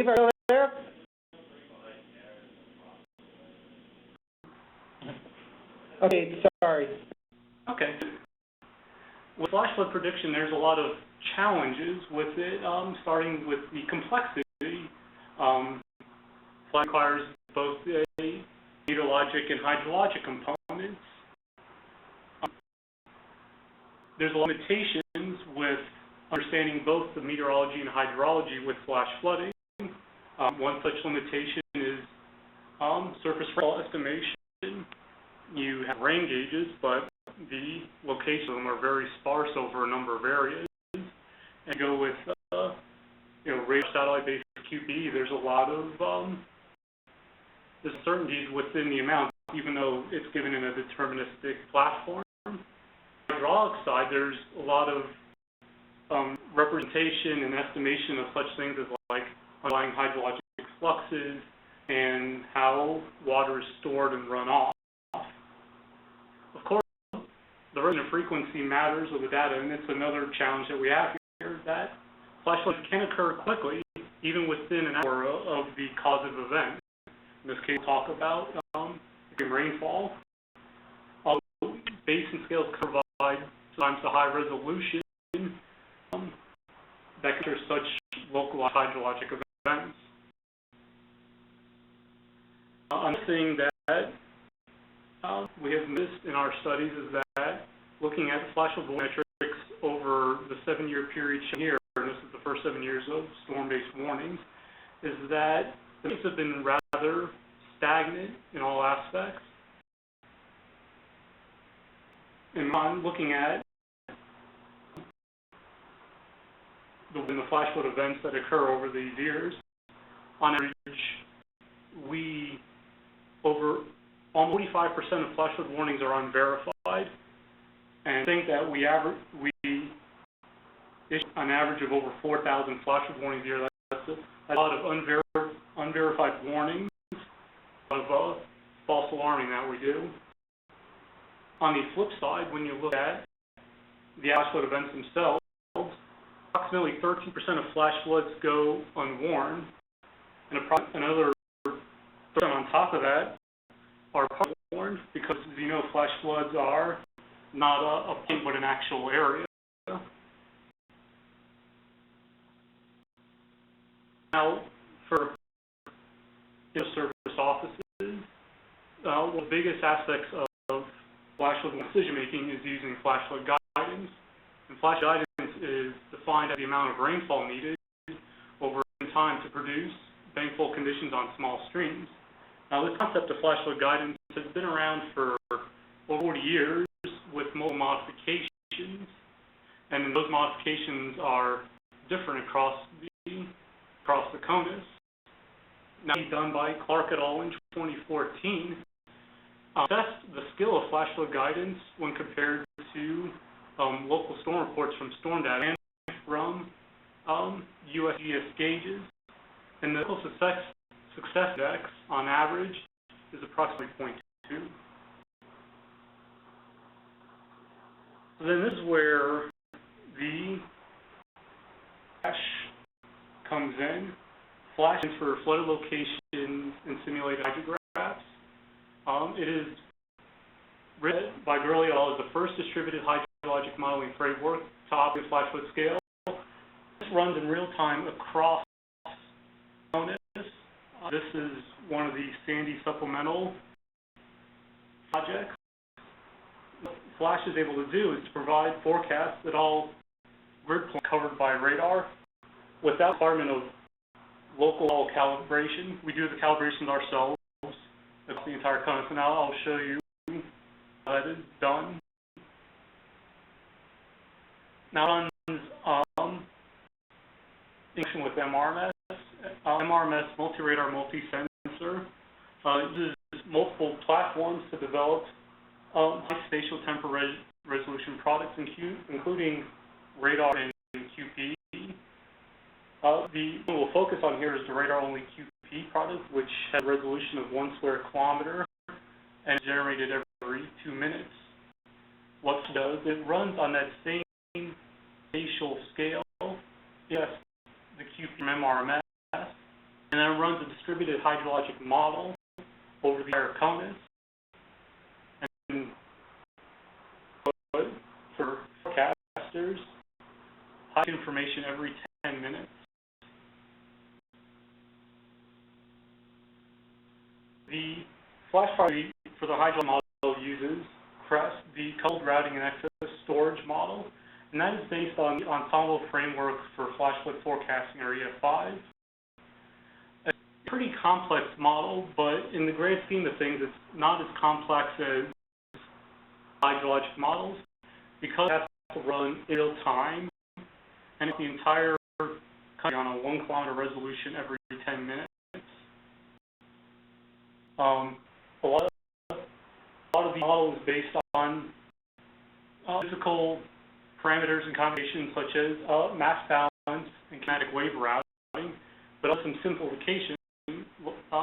are you there? Okay, sorry. Okay. With flash flood prediction, there's a lot of challenges with it, starting with the complexity. Flood requires both a meteorologic and hydrologic components. There's limitations with understanding both the meteorology and hydrology with flash flooding. One such limitation is surface rainfall estimation. You have rain gauges, but the locations of them are very sparse over a number of areas. And go with radar satellite-based QPE. There's a lot of uncertainties within the amount, even though it's given in a deterministic platform. On the hydraulic side, there's a lot of representation and estimation of such things as like underlying hydrologic fluxes and how water is stored and run off. Of course, the resonant frequency matters with the data, and it's another challenge that we have here, that flash floods can occur quickly, even within an hour of the causative event. In this case, we'll talk about extreme rainfall. Basin scales provide sometimes the high resolution that capture such localized hydrologic events. Another thing that we have missed in our studies is that looking at flash flood metrics over the 7-year period shown here, and this is the first 7 years of storm-based warnings, is that the metrics have been rather stagnant in all aspects. And I'm looking at the flash flood events that occur over these years. On average, over almost 45% of flash flood warnings are unverified, and I think that we issue an average of over 4,000 flash flood warnings a year. That's a lot of unverified warnings, of false alarming that we do. On the flip side, when you look at the flash flood events themselves, approximately 13% of flash floods go unwarned, and another 30% on top of that are partially warned, because, as you know, flash floods are not a point but an actual area. Now, for surface offices, one of the biggest aspects of flash flood decision making is using flash flood guidance. And flash guidance is defined as the amount of rainfall needed over time to produce bankful conditions on small streams. Now, this concept of flash flood guidance has been around for over 40 years with multiple modifications, and those modifications are different across the CONUS. Now, done by Clark et al. In 2014, assessed the skill of flash flood guidance when compared to local storm reports from storm data and from USGS gauges, and the success index on average is approximately 0.2. So then this is where the flash comes in. Flash is for flooded locations and simulated hydrographs. It is written by Gurley et al. As the first distributed hydrologic modeling framework to operate flash flood scale. This runs in real time across CONUS. This is one of the Sandy supplemental projects. What Flash is able to do is to provide forecasts at all grid points covered by radar without requirement of local calibration. We do the calibrations ourselves across the entire CONUS, and now I'll show you how that is done. Now it runs in connection with MRMS. MRMS, multi-radar, multi-sensor, uses multiple platforms to develop high spatial temporal resolution products, including radar and QPE. The one we'll focus on here is the radar-only QPE product, which has a resolution of 1 square kilometer and is generated every 2 minutes. What it does, it runs on that same spatial scale. Yes, the QPE from MRMS, and then runs a distributed hydrologic model over the entire conus. And for forecasters, hydrologic information every 10 minutes. The flash file for the hydro model uses CREST, the coupled routing and excess storage model, and that is based on the Ensemble framework for flash flood forecasting, or EF5. A pretty complex model, but in the grand scheme of things, it's not as complex as hydrologic models because it has to run in real time, and it's the entire country on a 1 kilometer resolution every 10 minutes. A lot of the model is based on physical parameters and combinations such as mass balance and kinetic wave routing, but also some simplification.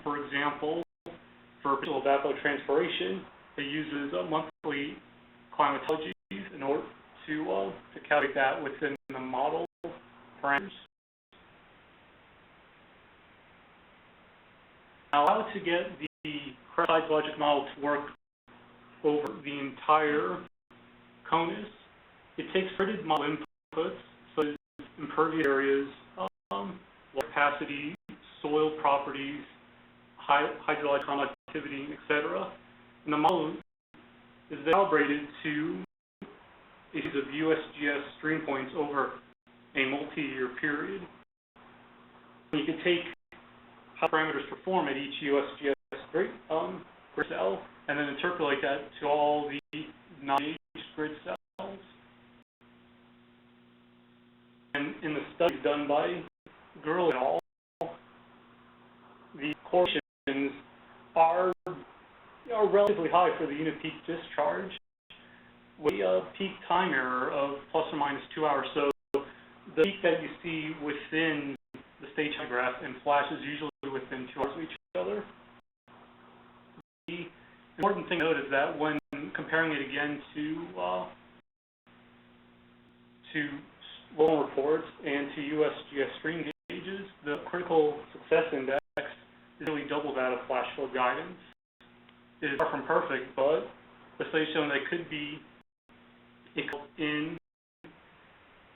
For example, for evapotranspiration, it uses monthly climatologies in order to calculate that within the model parameters. Now, allow it to get the CREST hydrologic model to work over the entire conus. It takes predicted model inputs, such as impervious areas, water capacity, soil properties, hydrologic conductivity, etc. And the model is calibrated to a series of USGS stream points over a multi-year period. You can take how parameters perform at each USGS grid cell, and then interpolate that to all the non-aged grid cells. And in the studies done by Gurley et al., the correlations are relatively high for the unit peak discharge, with a peak time error of plus or minus 2 hours. So the peak that you see within the state graph and flash is usually within 2 hours of each other. The important thing to note is that when comparing it again to loan reports and to USGS stream gauges, the critical success index is really double that of flash flood guidance. It is far from perfect, but the study has shown that it could be in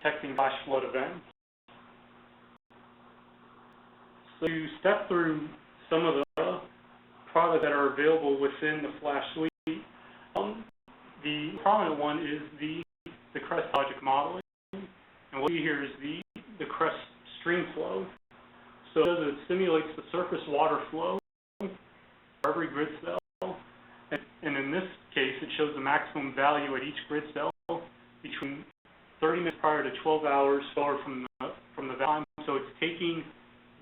detecting flash flood events. So you step through some of the products that are available within the flash suite. The prominent one is the CREST logic modeling, and what you see here is the CREST stream flow. So it simulates the surface water flow for every grid cell, and in this case, it shows the maximum value at each grid cell between 30 minutes prior to 12 hours forward from the valid time. So it's taking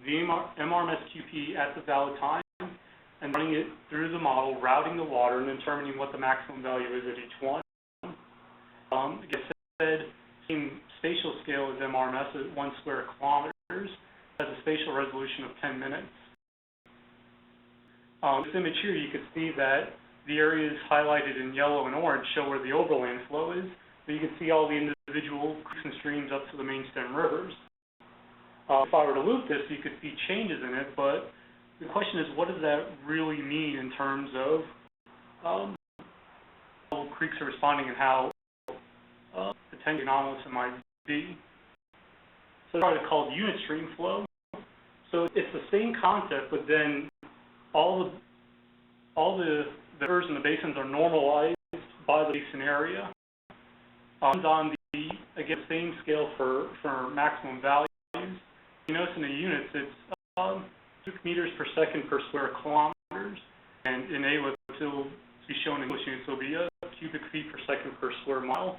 the MRMS QPE at the valid time and running it through the model, routing the water, and determining what the maximum value is at each one. Like I said, same spatial scale as MRMS at 1 square kilometers, has a spatial resolution of 10 minutes. This image here, you can see that the areas highlighted in yellow and orange show where the overland flow is, but you can see all the individual creeks and streams up to the main stem rivers. If I were to loop this, you could see changes in it, but the question is, what does that really mean in terms of how creeks are responding and how potentially anomalous it might be? So it's called unit stream flow. So it's the same concept, but then all the rivers and the basins are normalized by the basin area. On the, again, same scale for maximum values. You notice in the units, it's cubic meters per second per square kilometers, and in AWIP, it will be shown in English units, it will be cubic feet per second per square mile.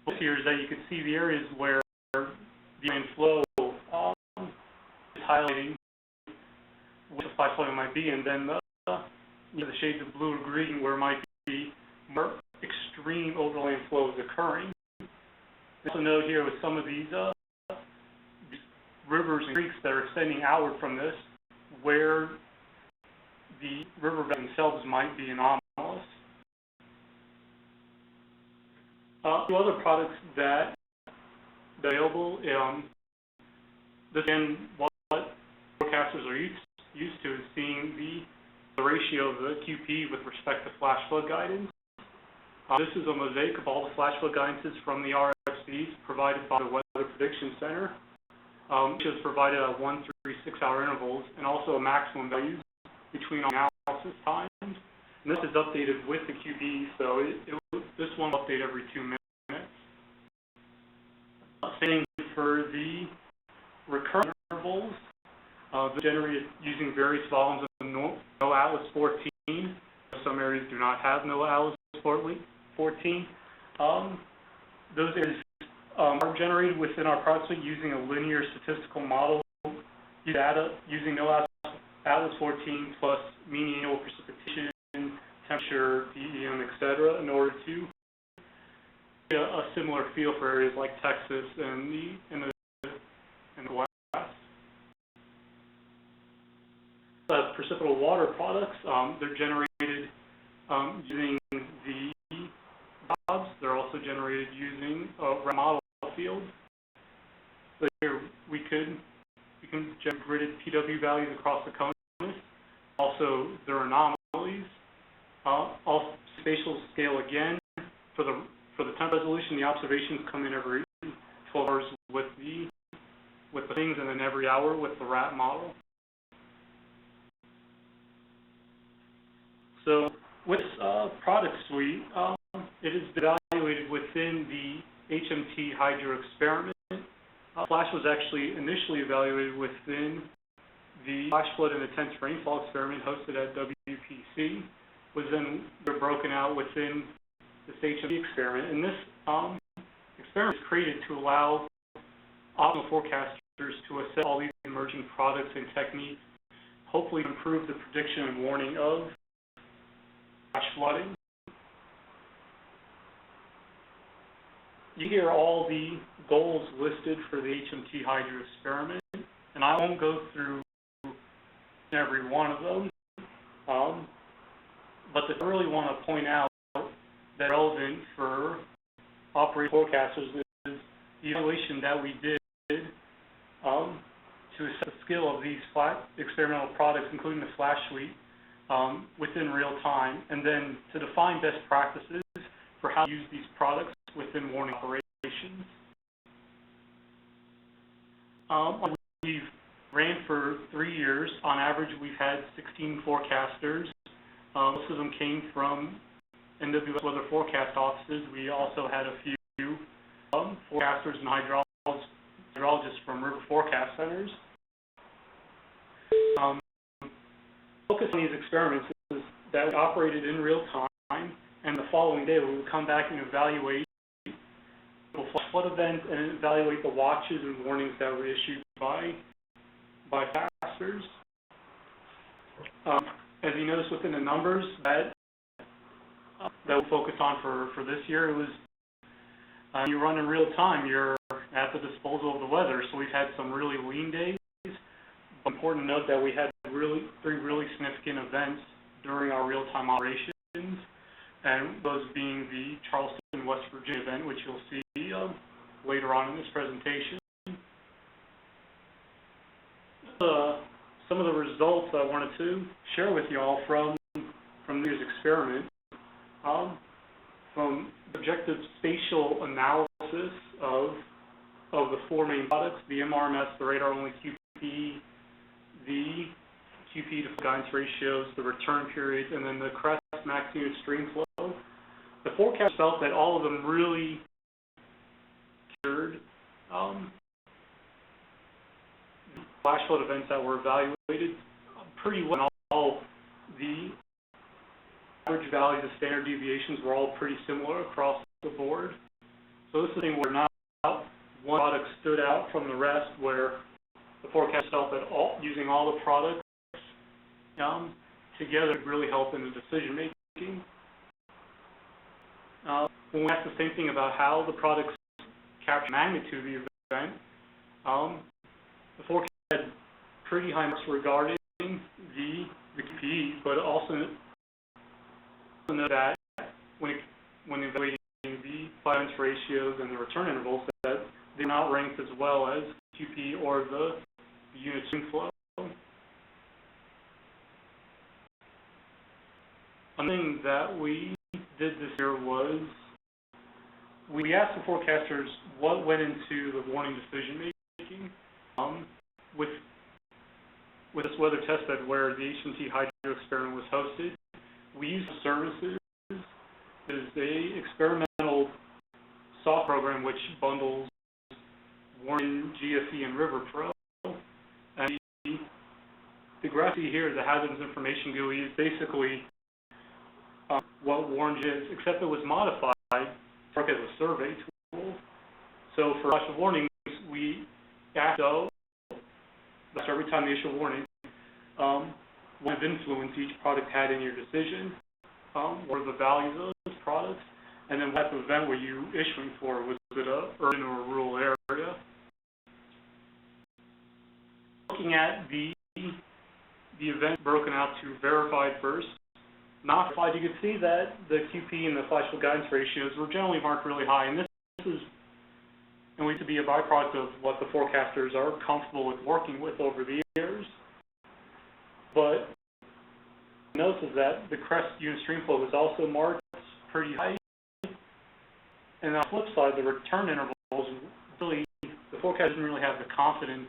What here is that you can see the areas where the main flow is highlighting what the flash flow might be, and then the shades of blue or green where it might be more extreme overland flows occurring. Also note here with some of these rivers and creeks that are extending outward from this, where the riverbeds themselves might be anomalous. Two other products that are available, again, what used to is seeing the ratio of the QPE with respect to flash flood guidance. This is a mosaic of all the flash flood guidances from the RFCs provided by the Weather Prediction Center, which is provided at 1, 3, 6-hour intervals, and also a maximum value between analysis times. And this is updated with the QPE, so this one will update every 2 minutes. Same for the recurrent intervals, generated using various volumes of no Atlas 14. Some areas do not have no Atlas 14. Those areas are generated within our product suite using a linear statistical model data using no Atlas 14 plus mean annual precipitation, temperature, BOGM, etc., in order to get a similar feel for areas like Texas and the West. Precipitable water products, they're generated using the jobs. They're also generated using a model field. So here we can generate gridded PW values across the CONUS. Also, there are anomalies. Also, spatial scale again for the temp resolution. The observations come in every 12 hours with the things, and then every hour with the RAT model. So with this product suite, it is evaluated within the HMT-Hydro experiment. Flash was actually initially evaluated within the flash flood and intense rainfall experiment hosted at WPC, was then broken out within this HMT experiment. And this experiment is created to allow optimal forecasters to assess all these emerging products and techniques, hopefully improve the prediction and warning of flash flooding. You hear all the goals listed for the HMT-Hydro experiment, and I won't go through every one of them, but I really want to point out that relevant for operating forecasters is the evaluation that we did to assess the skill of these experimental products, including the flash suite, within real time, and then to define best practices for how to use these products within warning operations. We've ran for 3 years. On average, we've had 16 forecasters. Most of them came from NWS weather forecast offices. We also had a few forecasters and hydrologists from river forecast centers. Focus on these experiments is that we operated in real time, and the following day we would come back and evaluate flood events and evaluate the watches and warnings that were issued by forecasters. As you notice within the numbers that we focused on for this year, it was you run in real time, you're at the disposal of the weather. So we've had some really lean days. But important to note that we had 3 really significant events during our real-time operations, and those being the Charleston, West Virginia event, which you'll see later on in this presentation. Some of the results I wanted to share with you all from this experiment. From objective spatial analysis of the 4 main products, the MRMS, the radar-only QPE, the QPE to guidance ratios, the return periods, and then the CREST max unit stream flow. The forecast felt that all of them really captured flash flood events that were evaluated pretty well. All the average values of standard deviations were all pretty similar across the board. So this is a thing where not one product stood out from the rest, where the forecast felt that using all the products together really helped in the decision making. When we asked the same thing about how the products capture magnitude of the event, the forecast had pretty high marks regarding the QPE, but also know that when evaluating the guidance ratios and the return intervals, that they're not ranked as well as QPE or the unit stream flow. thing that we did this year was we asked the forecasters what went into the warning decision making with this weather test bed where the HMT-Hydro experiment was hosted. We used services. It is a experimental software program which bundles warning, GFE, and River Pro. And the graph you here, the hazards information GUI, is basically what Warrange is, except it was modified to work as a survey tool. So for flash of warnings, we asked every time they issue a warning, what influence each product had in your decision, what are the values of those products, and then what type of event were you issuing for? Was it a urban or a rural area? Looking at the event broken out to verified first, not verified, you can see that the QPE and the flash flood guidance ratios were generally marked really high, and this is going to be a byproduct of what the forecasters are comfortable with working with over the years. But notice is that the CREST unit stream flow was also marked pretty high, and on the flip side, the return intervals really, the forecasters didn't really have the confidence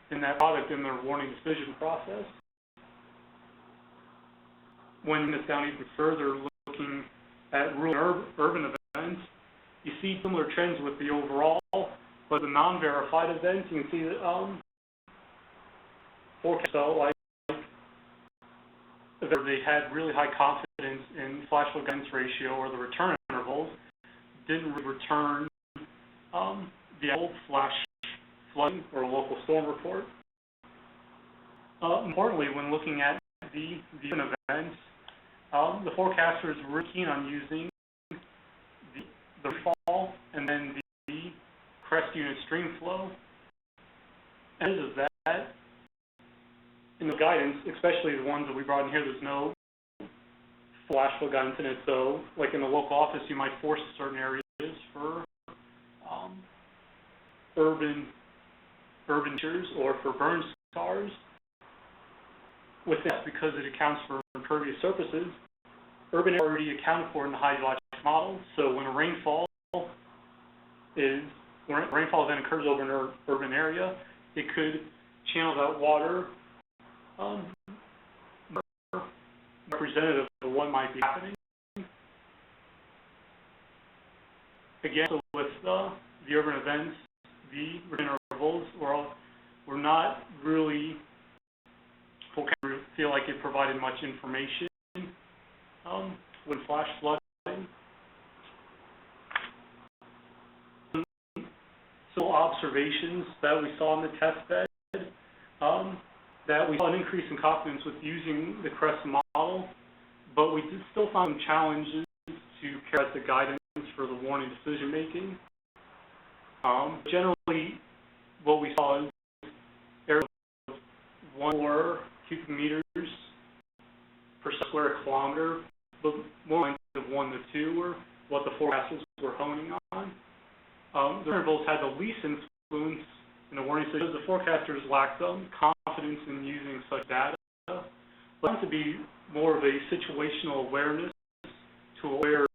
in that product in their warning decision process. When this down even further, looking at rural and urban events, you see similar trends with the overall, but the non-verified events, you can see that forecasts felt like they had really high confidence in flash flood guidance ratio or the return intervals, didn't really return the old flash flooding or local storm report. Importantly, when looking at the events, the forecasters were keen on using the fall and then the CREST unit stream flow. And is that in the guidance, especially the ones that we brought in here, there's no flash flood guidance in it. So, like in the local office, you might force certain areas for urban features or for burn scars. With that, because it accounts for impervious surfaces, urban areas are already accounted for in the hydrologic model. So when a rainfall event occurs over an urban area, it could channel that water representative of what might be happening. Again, so with the urban events, the return intervals were not really feel like it provided much information when flash flooding. So observations that we saw in the test bed, that we saw an increase in confidence with using the CREST model, but we did still find some challenges to carry out the guidance for the warning decision making. Generally, what we saw is areas of 1 or 4 cubic meters per square kilometer, but more lengths of 1 to 2 were what the forecasters were honing on. The intervals had the least influence in the warning decisions. The forecasters lacked confidence in using such data, but it to be more of a situational awareness to where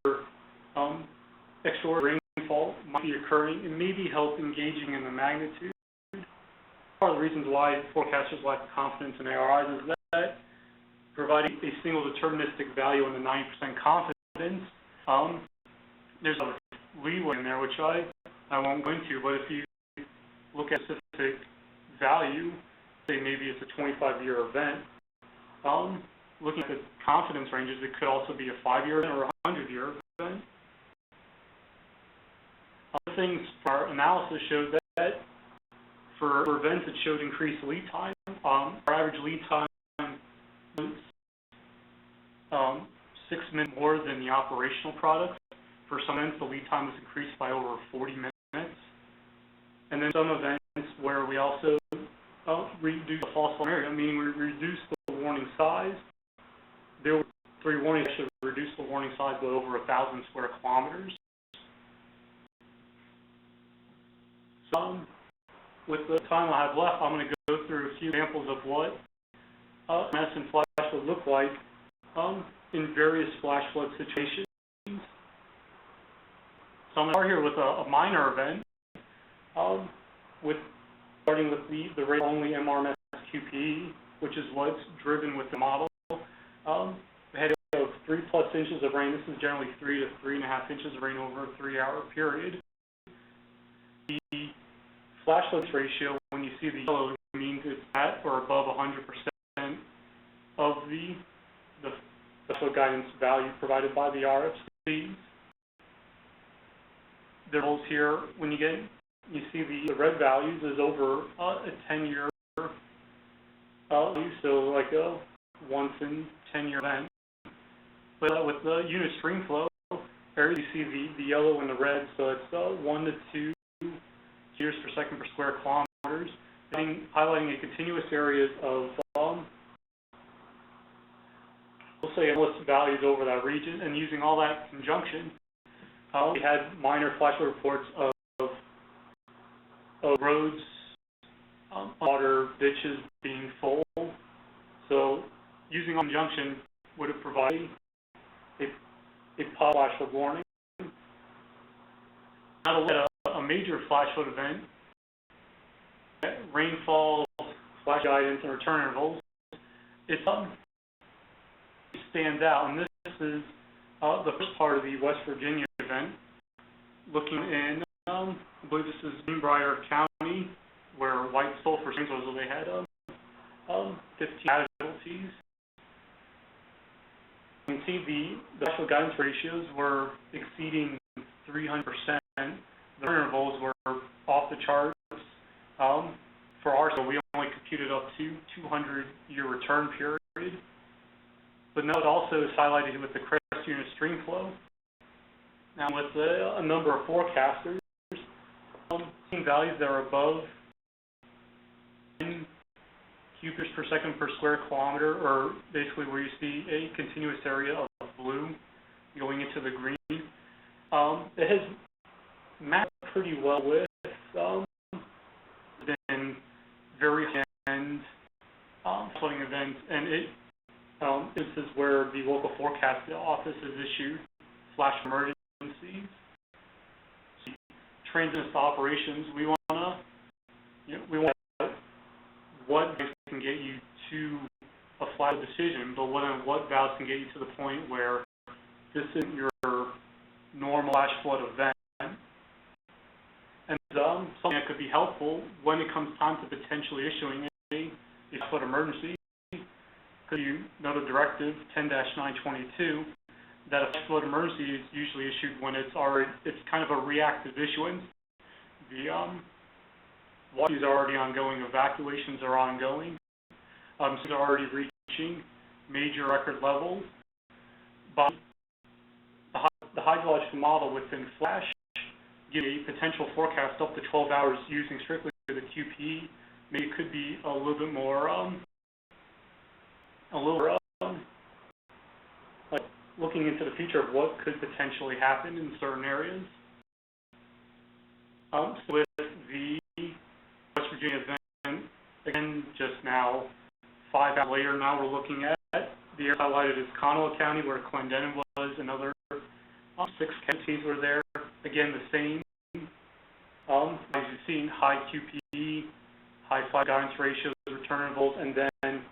extraordinary rainfall might be occurring and maybe help engaging in the magnitude. Part of the reasons why forecasters lack confidence in ARIs is that providing a single deterministic value in the 90% confidence, there's a leeway in there, which I won't go into, but if you look at a specific value, say maybe it's a 25-year event, looking at the confidence ranges, it could also be a 5-year event or a 100-year event. Other things for our analysis showed that for events it showed increased lead time. Our average lead time was 6 minutes more than the operational products. For some events, the lead time was increased by over 40 minutes. And then some events where we also reduced the false alarm area, meaning we reduced the warning size. There were 3 warnings that reduced the warning size by over 1,000 square kilometers. So, with the time I have left, I'm going to go through a few examples of what AMS and flash would look like in various flash flood situations. So I'm going to start here with a minor event, starting with the rate only MRMS QPE, which is what's driven with the model. We had of 3+ inches of rain. This is generally 3 to 3.5 inches of rain over a 3-hour period. The flash flood ratio, when you see the yellow, means it's at or above 100% of the flood guidance value provided by the RFCs. The rules here, when you see the red values is over a 10-year value, so like a once in 10-year event. But with the unit stream flow, there you see the yellow and the red, so it's 1 to 2 years per second per square kilometers, highlighting a continuous areas of we'll say endless values over that region, and using all that in conjunction, we had minor flash flood reports of roads, water, ditches being full. So using conjunction would have provided a flash flood warning. Now to look at a major flash flood event, rainfall, flash guidance, and return intervals, it stands out, and this is the first part of the West Virginia event, looking in, I believe this is Greenbrier County, where White Sulphur Springs was, where they had 15 casualties. You can see the actual guidance ratios were exceeding 300%. The intervals were off the charts. For ours, so we only computed up to 200-year return period. But note also is highlighted with the CREST unit stream flow. Now with a number of forecasters, seeing values that are above 10 cubic meters per second per square kilometer, or basically where you see a continuous area of blue going into the green. It has mapped pretty well with been very high-end flooding events, and this is where the local forecast office has issued flash emergencies. Transient operations, we want what can get you to a flash decision, but what valves can get you to the point where this isn't your normal flash flood event. And something that could be helpful when it comes time to potentially issuing a flood emergency, because you know the directive 10-922 that a flood emergency is usually issued when it's kind of a reactive issuance. The water is already ongoing, evacuations are ongoing, so they're already reaching major record levels. But the hydrologic model within Flash gives a potential forecast up to 12 hours using strictly the QPE. Maybe it could be a little bit more, like looking into the future of what could potentially happen in certain areas. So with the West Virginia event, again, just now, 5 hours later, now we're looking at the area highlighted as Conway County, where Clendenin was, and other 6 counties were there. Again, the same. As you've seen, high QPE, high flash guidance ratios, return intervals, and then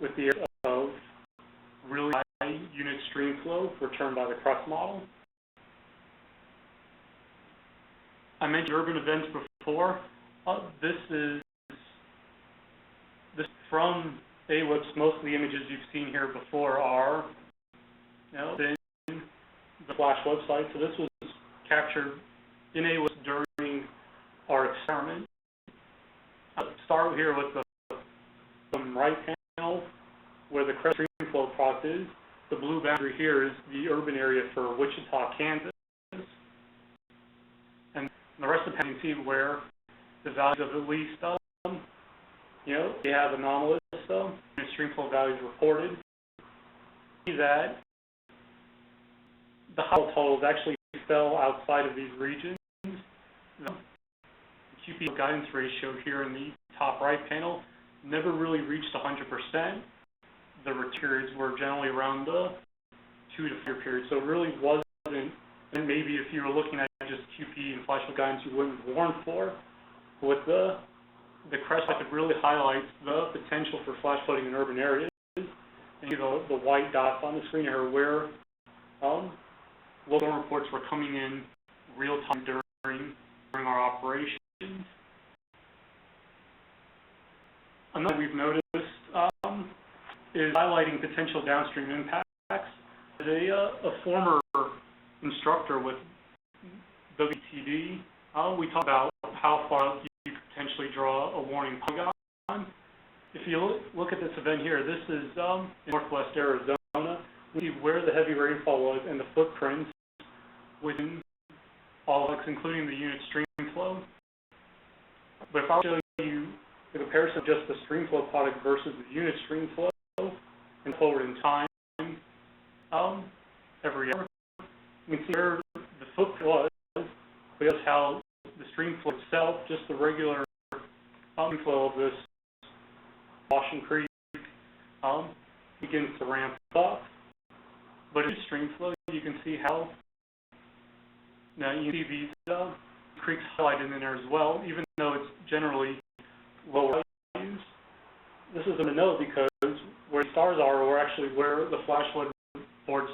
with the area of really high unit stream flow returned by the CREST model. I mentioned urban events before. This is from AWIPS. Most of the images you've seen here before are in the Flash website. So this was captured in AWIPS during our experiment. I'll start here with the right panel where the CREST stream flow product is. The blue boundary here is the urban area for Wichita, Kansas. And the rest of the panel, you can see where the values of at least, we have anomalous stream flow values reported. See that the hydro totals actually fell outside of these regions. The QPE guidance ratio here in the top right panel never really reached 100%, the periods were generally around the 2 to 4 year period. So it really wasn't, and maybe if you were looking at just QPE and flash flood guidance, you wouldn't have warned for. With the CREST, I could really highlight the potential for flash flooding in urban areas. And the white dots on the screen are where local reports were coming in real time during our operations. Another we've noticed is highlighting potential downstream impacts. As a former instructor with WTD, we talk about how far you could potentially draw a warning polygon. If you look at this event here, this is in northwest Arizona. We see where the heavy rainfall was and the footprints within all of it, including the unit stream flow. But if I'll show you the comparison of just the stream flow product versus the unit stream flow and forward in time, every year, you can see where the footprint was, but just how the stream flow itself, just the regular flow of this Washington Creek, begins to ramp up. But in stream flow, you can see how, now you see these creeks highlighted in there as well, even though it's generally lower values. This is a note because where the stars are actually where the flash flood reports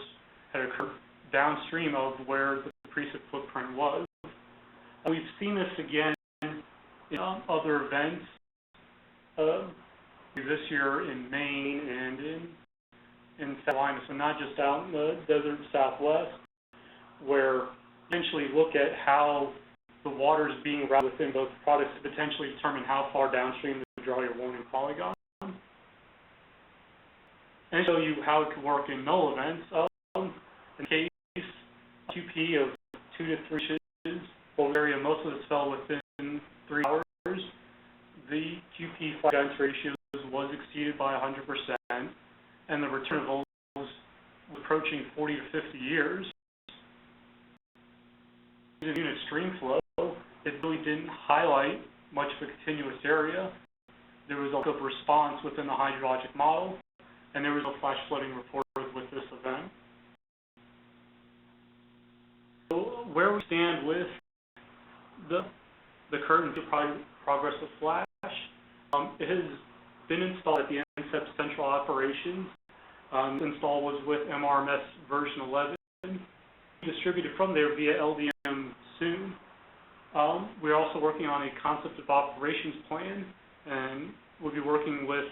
had occurred downstream of where the precip footprint was. And we've seen this again in other events this year in Maine and in South Carolina, so not just out in the desert Southwest, where essentially look at how the water is being routed within both products to potentially determine how far downstream to draw your warning polygon. And show you how it could work in null events. In case QPE of 2 to 3 inches over the area, most of this fell within 3 hours. The QPE flash guidance ratios was exceeded by 100%, and the return of those was approaching 40 to 50 years. In unit stream flow, it really didn't highlight much of a continuous area. There was also a response within the hydrologic model, and there was no flash flooding reported with this event. So where we stand with the current progress of flash, it has been installed at the NCEP Central Operations. The install was with MRMS version 11. Distributed from there via LDM soon. We're also working on a concept of operations plan, and we'll be working with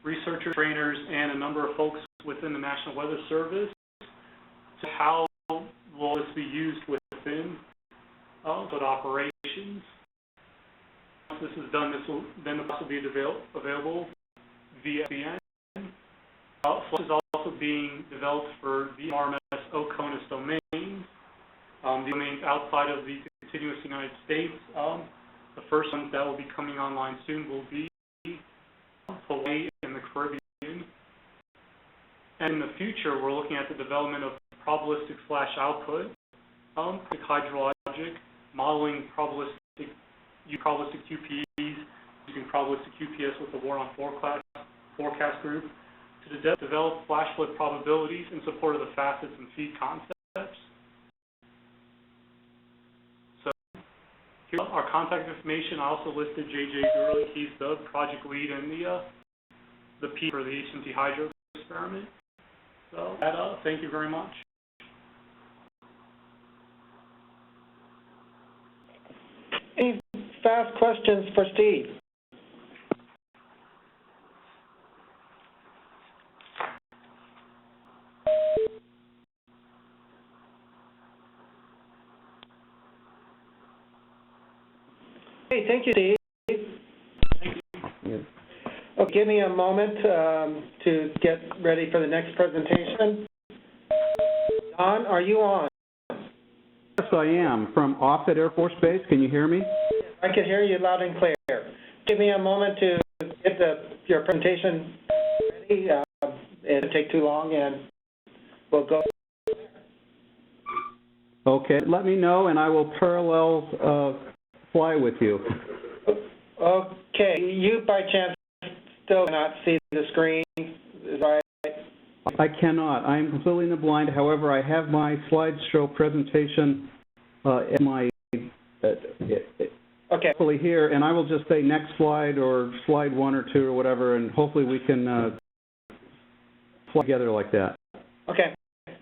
researchers, trainers, and a number of folks within the National Weather Service to how will this be used within flood operations. Once this is done, this will then also be available via VN. Flash is also being developed for the MRMS OCONUS domains. The domains outside of the contiguous United States. The first ones that will be coming online soon will be Hawaii and the Caribbean. And in the future, we're looking at the development of probabilistic flash output, hydrologic, modeling probabilistic QPEs, using probabilistic QPS with the War on Forecast group to develop flash flood probabilities in support of the facets and feed concepts. So here's our contact information. I also listed J.J. Gurley. He's the project lead and the P for the HMT-Hydro experiment. So thank you very much. Any fast questions for Steve? Hey, thank you, Steve. Thank you. Okay, give me a moment to get ready for the next presentation. Don, are you on? Yes, I am. From Offutt Air Force Base. Can you hear me? I can hear you loud and clear. Give me a moment to get your presentation ready. It won't take too long, and we'll go. Okay, let me know, and I will parallel fly with you. Okay, you by chance still cannot see the screen? Is I cannot. I am completely in the blind. However, I have my slideshow presentation in my Okay. hopefully here, and I will just say next slide or slide 1 or 2 or whatever, and hopefully we can fly together like that. Okay. So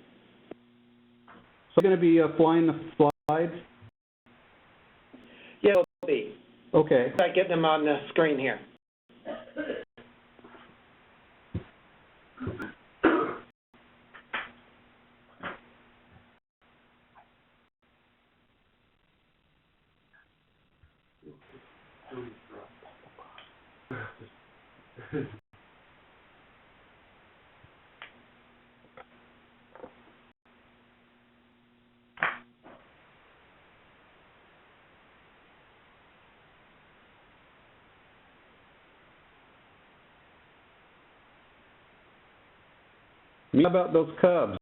I'm going to be flying the slides. Yeah, it'll be. Okay. I get them on the screen here. How about those Cubs?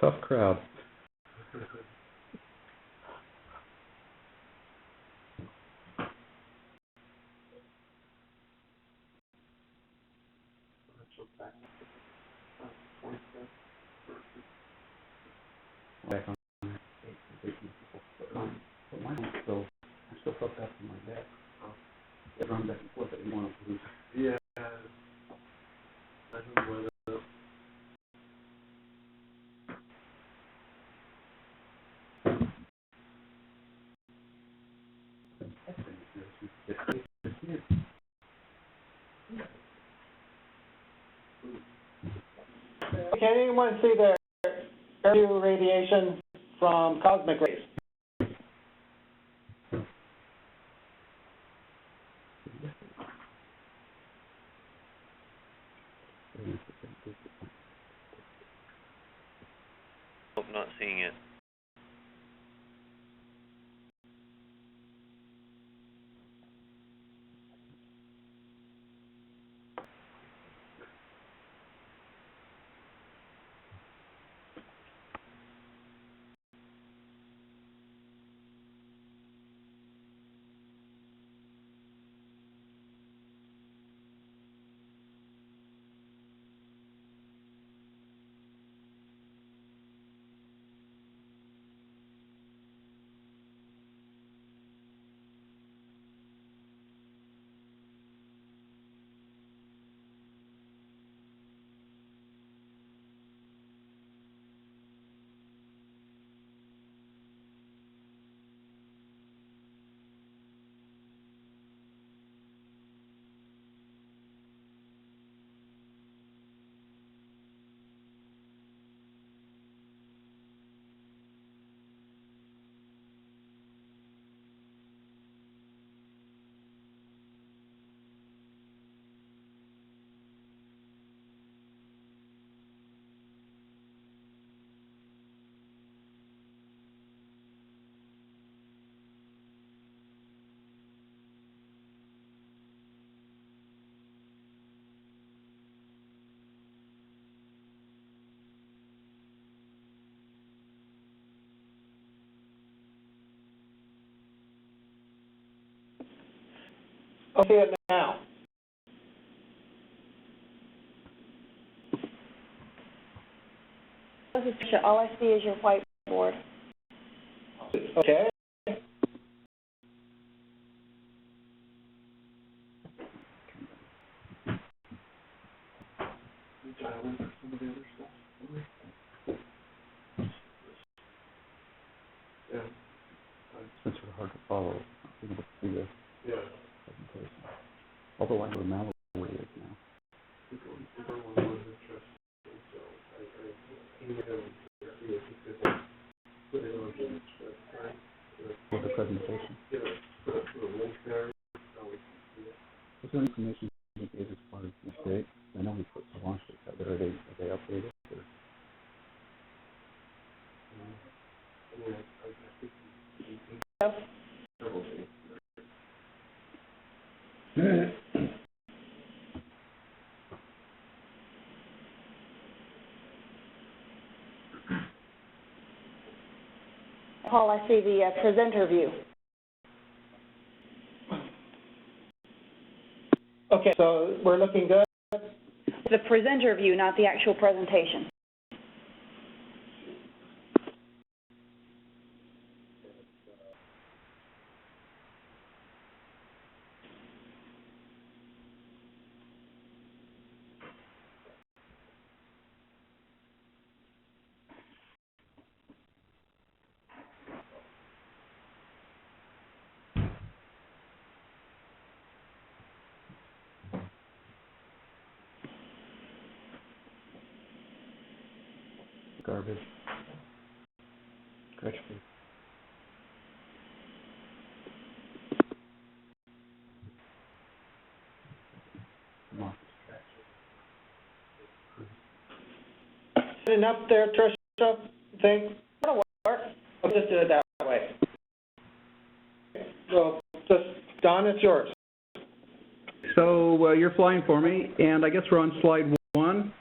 Tough crowd. Back on. But mine still, I still felt that from my dad. It runs back and forth. I didn't want to lose. Yeah. I don't know whether. Can anyone see the area radiation from cosmic rays? Nope, not seeing it. I'll see it now. All I see is your whiteboard. Okay. It's sort of hard to follow. Being able to see this presentation. Although I know now where it is now. For the presentation. Is there information he gave as far as the date? I know he put the launch dates out there. Are they updated? Or? Paul, I see the presenter view. Okay, so we're looking good? The presenter view, not the actual presentation. Garbage. Scratch free. Come on. Enough there, Tricia, think? That'll work. I'll just do it that way. So, just, Don, it's yours. So you're flying for me, and I guess we're on slide 1.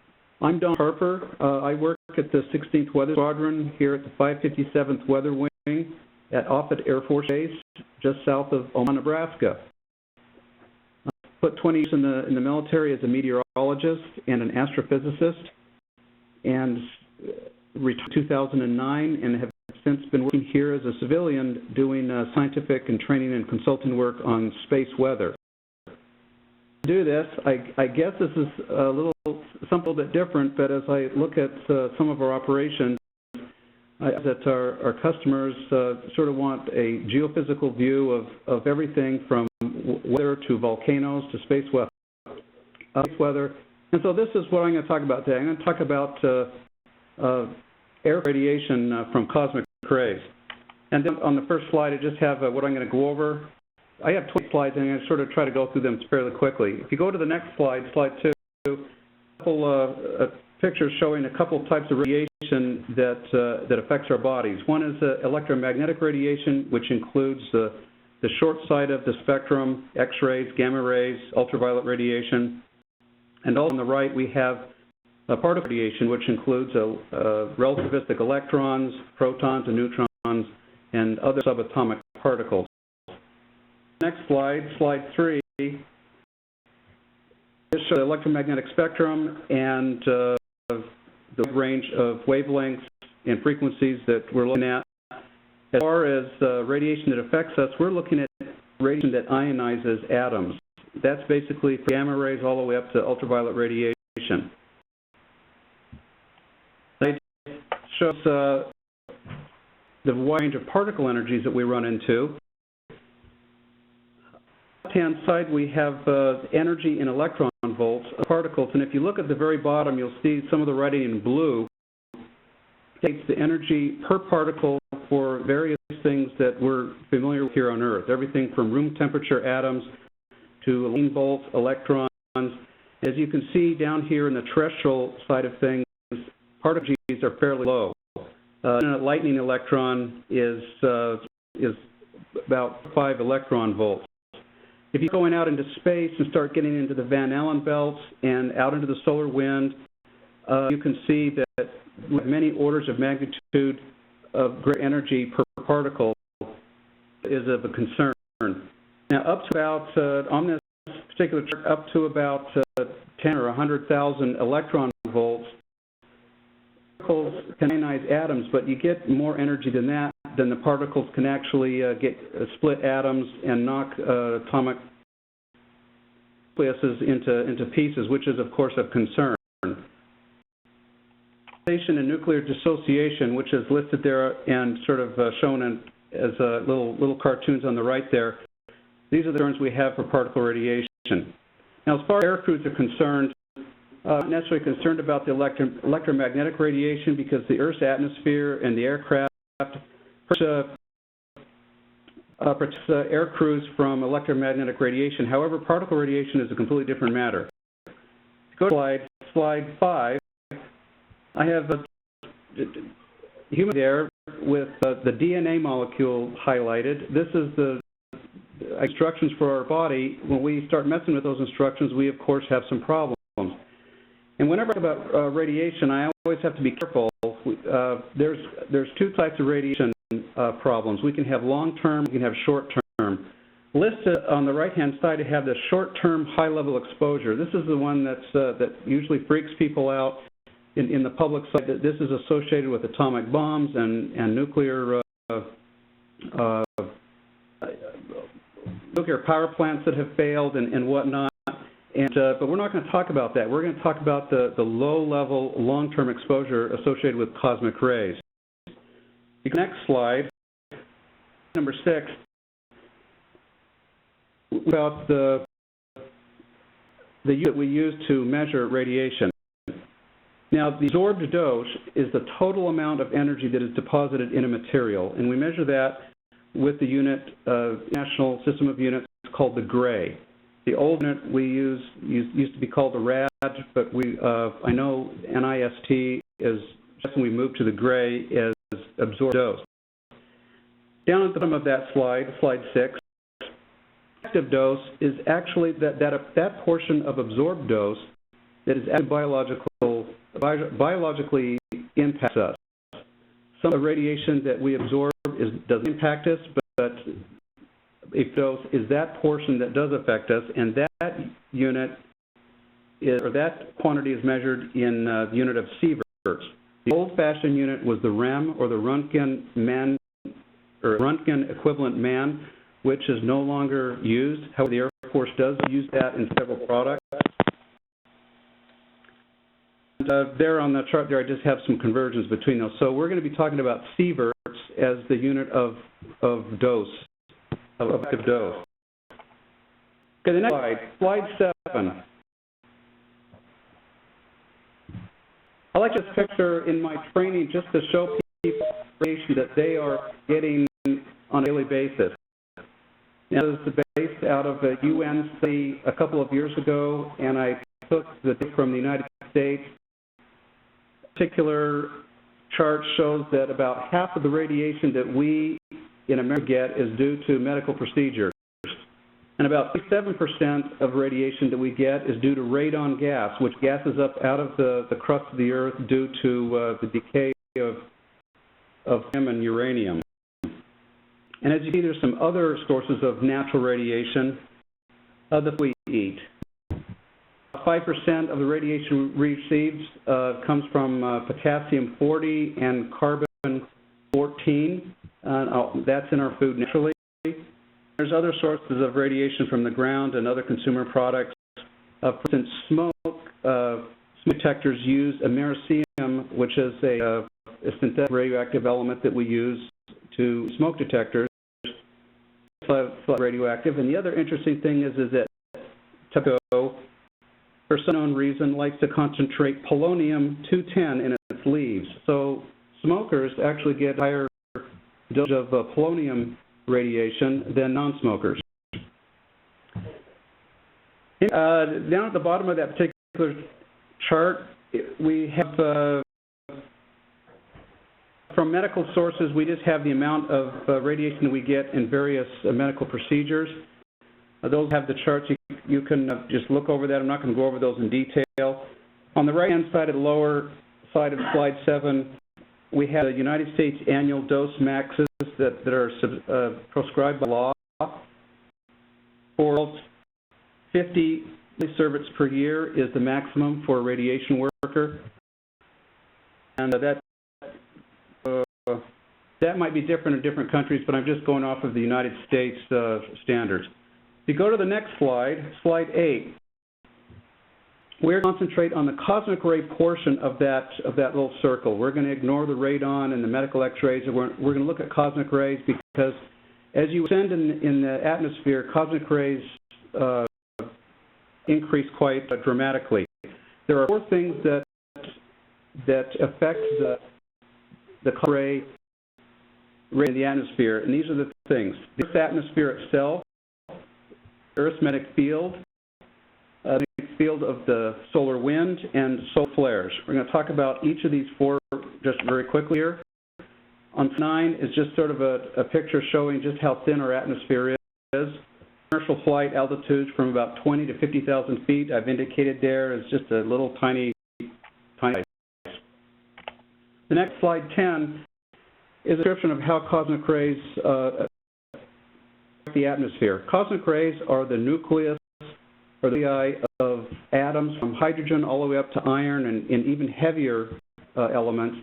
I'm Don Harper. I work at the 16th Weather Squadron here at the 557th Weather Wing at Offutt Air Force Base, just south of Omaha, Nebraska. I put 20 years in the military as a meteorologist and an astrophysicist, and retired in 2009, and have since been working here as a civilian doing scientific and training and consulting work on space weather. To do this, I guess this is something a bit different, but as I look at some of our operations, that our customers sort of want a geophysical view of everything from weather to volcanoes to space weather. And so this is what I'm going to talk about today. I'm going to talk about air radiation from cosmic rays. And then on the first slide, I just have what I'm going to go over. I have 20 slides, and I'm going to sort of try to go through them fairly quickly. If you go to the next slide, slide 2, a couple pictures showing a couple types of radiation that affects our bodies. One is electromagnetic radiation, which includes the short side of the spectrum, X-rays, gamma rays, ultraviolet radiation. And also on the right, we have particle radiation, which includes relativistic electrons, protons, and neutrons, and other subatomic particles. Next slide, slide 3, this shows the electromagnetic spectrum and the range of wavelengths and frequencies that we're looking at. As far as radiation that affects us, we're looking at radiation that ionizes atoms. That's basically from gamma rays all the way up to ultraviolet radiation. It shows the wide range of particle energies that we run into. On the left-hand side, we have energy in electron volts of particles, and if you look at the very bottom, you'll see some of the writing in blue. It takes the energy per particle for various things that we're familiar with here on Earth, everything from room temperature atoms to lean volts, electrons. As you can see down here in the terrestrial side of things, particle energies are fairly low. A lightning electron is about 5 electron volts. If you're going out into space and start getting into the Van Allen belts and out into the solar wind, you can see that with many orders of magnitude of great energy per particle is of a concern. Now, up to about, on this particular chart, up to about 10 or 100,000 electron volts, particles can ionize atoms, but you get more energy than that, then the particles can actually split atoms and knock atomic nucleuses into pieces, which is, of course, of concern. And nuclear dissociation, which is listed there and sort of shown as little cartoons on the right there. These are the concerns we have for particle radiation. Now, as far as air crews are concerned, not necessarily concerned about the electromagnetic radiation because the Earth's atmosphere and the aircraft protects air crews from electromagnetic radiation. However, particle radiation is a completely different matter. Go to slide 5. I have a human there with the DNA molecule highlighted. This is the instructions for our body. When we start messing with those instructions, we, of course, have some problems. And whenever I talk about radiation, I always have to be careful. There's 2 types of radiation. problems. We can have long-term, we can have short-term. Listed on the right-hand side, I have the short-term high-level exposure. This is the one that usually freaks people out in the public side. This is associated with atomic bombs and nuclear power plants that have failed and whatnot. But we're not going to talk about that. We're going to talk about the low-level, long-term exposure associated with cosmic rays. Next slide, number 6, about the unit we use to measure radiation. Now, the absorbed dose is the total amount of energy that is deposited in a material, and we measure that with the unit, National System of Units called the gray. The old unit we used to be called the rad, but I know NIST is, just when we moved to the gray, is absorbed dose. Down at the bottom of that slide, slide 6, active dose is actually that portion of absorbed dose that is biologically impacts us. Some of the radiation that we absorb doesn't impact us, but if dose is that portion that does affect us, and that unit is, or that quantity is measured in the unit of sieverts. The old-fashioned unit was the REM, or the Röntgen equivalent man, which is no longer used. However, the Air Force does use that in several products. And, there on the chart there, I just have some conversions between those. So we're going to be talking about sieverts as the unit of dose, of effective dose. Okay, the next slide, slide 7. I like this picture in my training just to show people that they are getting on a daily basis. Now, this is based out of a UN study a couple of years ago, and I took the data from the United States. A particular chart shows that about half of the radiation that we in America get is due to medical procedures. And about 37% of radiation that we get is due to radon gas, which gases up out of the crust of the Earth due to the decay of helium and uranium. And as you see, there's some other sources of natural radiation that we eat. 5% of the radiation received comes from potassium-40 and carbon-14. That's in our food naturally. There's other sources of radiation from the ground and other consumer products. For instance, smoke detectors use americium, which is a synthetic radioactive element that we use to smoke detectors. It's radioactive. And the other interesting thing is that tobacco, for some unknown reason, likes to concentrate polonium-210 in its leaves. So smokers actually get higher dose of polonium radiation than non-smokers. Down at the bottom of that particular chart, we have, from medical sources, we just have the amount of radiation that we get in various medical procedures. Those have the charts. You can just look over that. I'm not going to go over those in detail. On the right-hand side of the lower side of slide 7, we have the United States annual dose maxes that are prescribed by law. For 50 milliservits per year is the maximum for a radiation worker. And that might be different in different countries, but I'm just going off of the United States standards. If you go to the next slide, slide 8, we're going to concentrate on the cosmic ray portion of that little circle. We're going to ignore the radon and the medical X-rays, and we're going to look at cosmic rays because as you ascend in the atmosphere, cosmic rays increase quite dramatically. There are 4 things that affect the cosmic ray in the atmosphere, and these are the things: the Earth's atmosphere itself, Earth's magnetic field, the field of the solar wind, and solar flares. We're going to talk about each of these 4 just very quickly here. On 9 is just sort of a picture showing just how thin our atmosphere is. Commercial flight altitudes from about 20 to 50,000 feet, I've indicated there, is just a little tiny. The next slide, 10, is a description of how cosmic rays affect the atmosphere. Cosmic rays are the nucleus or the nuclei of atoms from hydrogen all the way up to iron and even heavier elements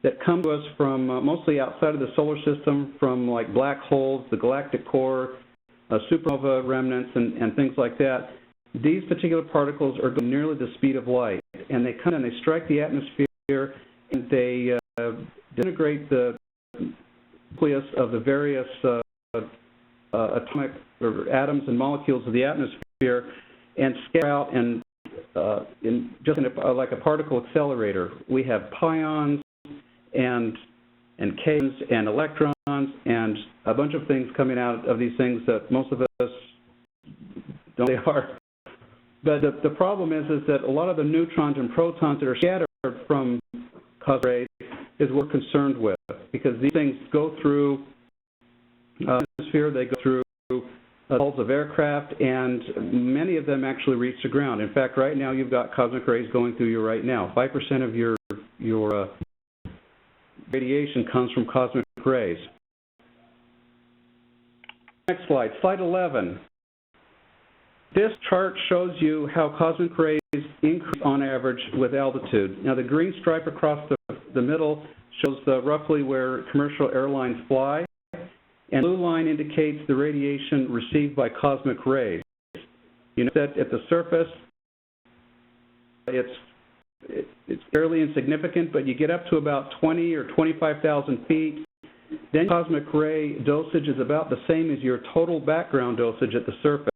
that come to us from mostly outside of the solar system, from like black holes, the galactic core, supernova remnants, and things like that. These particular particles are going nearly the speed of light, and they come and they strike the atmosphere, and they disintegrate the nucleus of the various atomic or atoms and molecules of the atmosphere, and scatter out and like a particle accelerator. We have pions and kaons and electrons and a bunch of things coming out of these things that most of us don't know they are. But the problem is that a lot of the neutrons and protons that are scattered from cosmic rays is what we're concerned with, because these things go through the atmosphere, they go through hulls of aircraft, and many of them actually reach the ground. In fact, right now you've got cosmic rays going through you right now. 5% of your radiation comes from cosmic rays. Next slide, slide 11. This chart shows you how cosmic rays increase on average with altitude. Now the green stripe across the middle shows roughly where commercial airlines fly, and the blue line indicates the radiation received by cosmic rays. You know that at the surface it's fairly insignificant, but you get up to about 20 or 25,000 feet, then cosmic ray dosage is about the same as your total background dosage at the surface.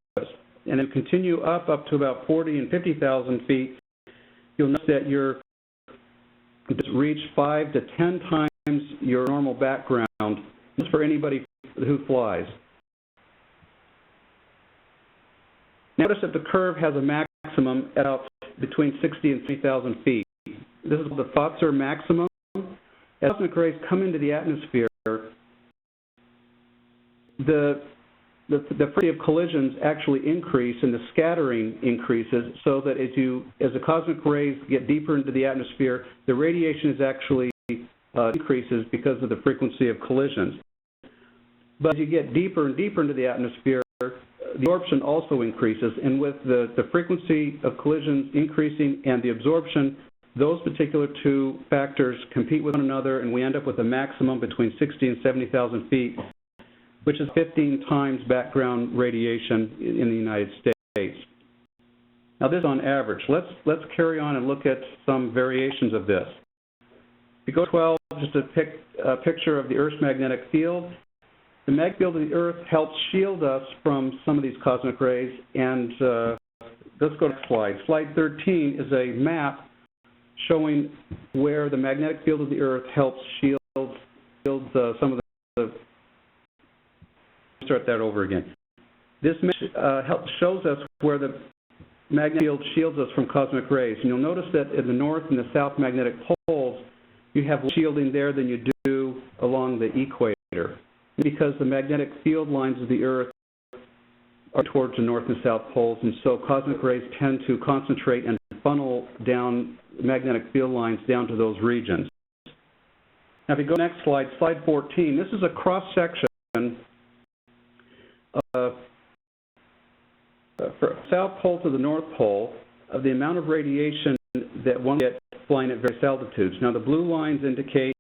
And then continue up to about 40 and 50,000 feet, you'll notice that you're reach 5 to 10 times your normal background. This is for anybody who flies. Notice that the curve has a maximum at about between 60 and 3,000 feet. This is the Pfotzer maximum. As cosmic rays come into the atmosphere, the frequency of collisions actually increase and the scattering increases, so that as the cosmic rays get deeper into the atmosphere, the radiation is actually increases because of the frequency of collisions. But as you get deeper and deeper into the atmosphere, the absorption also increases, and with the frequency of collisions increasing and the absorption, those particular two factors compete with one another, and we end up with a maximum between 60 and 70,000 feet, which is 15 times background radiation in the United States. Now this is on average. Let's carry on and look at some variations of this. If you go to 12, just a picture of the Earth's magnetic field. The magnetic field of the Earth helps shield us from some of these cosmic rays, and let's go to the slide. Slide 13 is a map showing where the magnetic field of the Earth helps shield some of the start that over again. This shows us where the magnetic field shields us from cosmic rays. And you'll notice that in the north and the south magnetic poles, you have less shielding there than you do along the equator, because the magnetic field lines of the Earth are towards the north and south poles, and so cosmic rays tend to concentrate and funnel down magnetic field lines down to those regions. Now if you go to the next slide, slide 14, this is a cross-section for South Pole to the North Pole of the amount of radiation that one gets flying at various altitudes. Now the blue lines indicate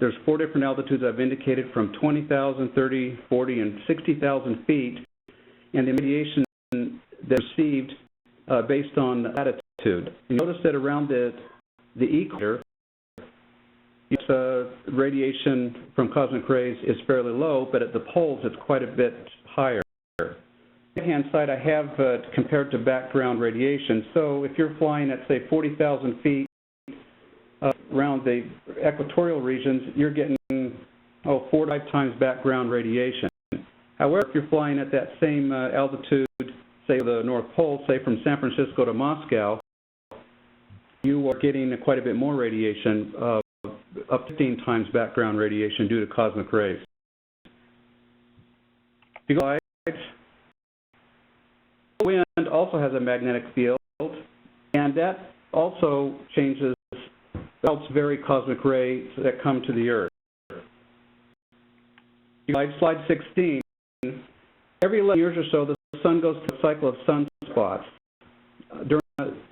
there's 4 different altitudes I've indicated, from 20,000, 30, 40, and 60,000 feet, and the radiation that's received based on latitude. You notice that around the equator, radiation from cosmic rays is fairly low, but at the poles it's quite a bit higher. On the right-hand side, I have compared to background radiation. So if you're flying at, say, 40,000 feet around the equatorial regions, you're getting 4 to 5 times background radiation. However, if you're flying at that same altitude, say the North Pole, say from San Francisco to Moscow, you are getting quite a bit more radiation, up to 15 times background radiation due to cosmic rays. If you go to wind also has a magnetic field, and that also helps vary cosmic rays that come to the Earth. Slide 16. Every 11 years or so, the sun goes through a cycle of sunspots. During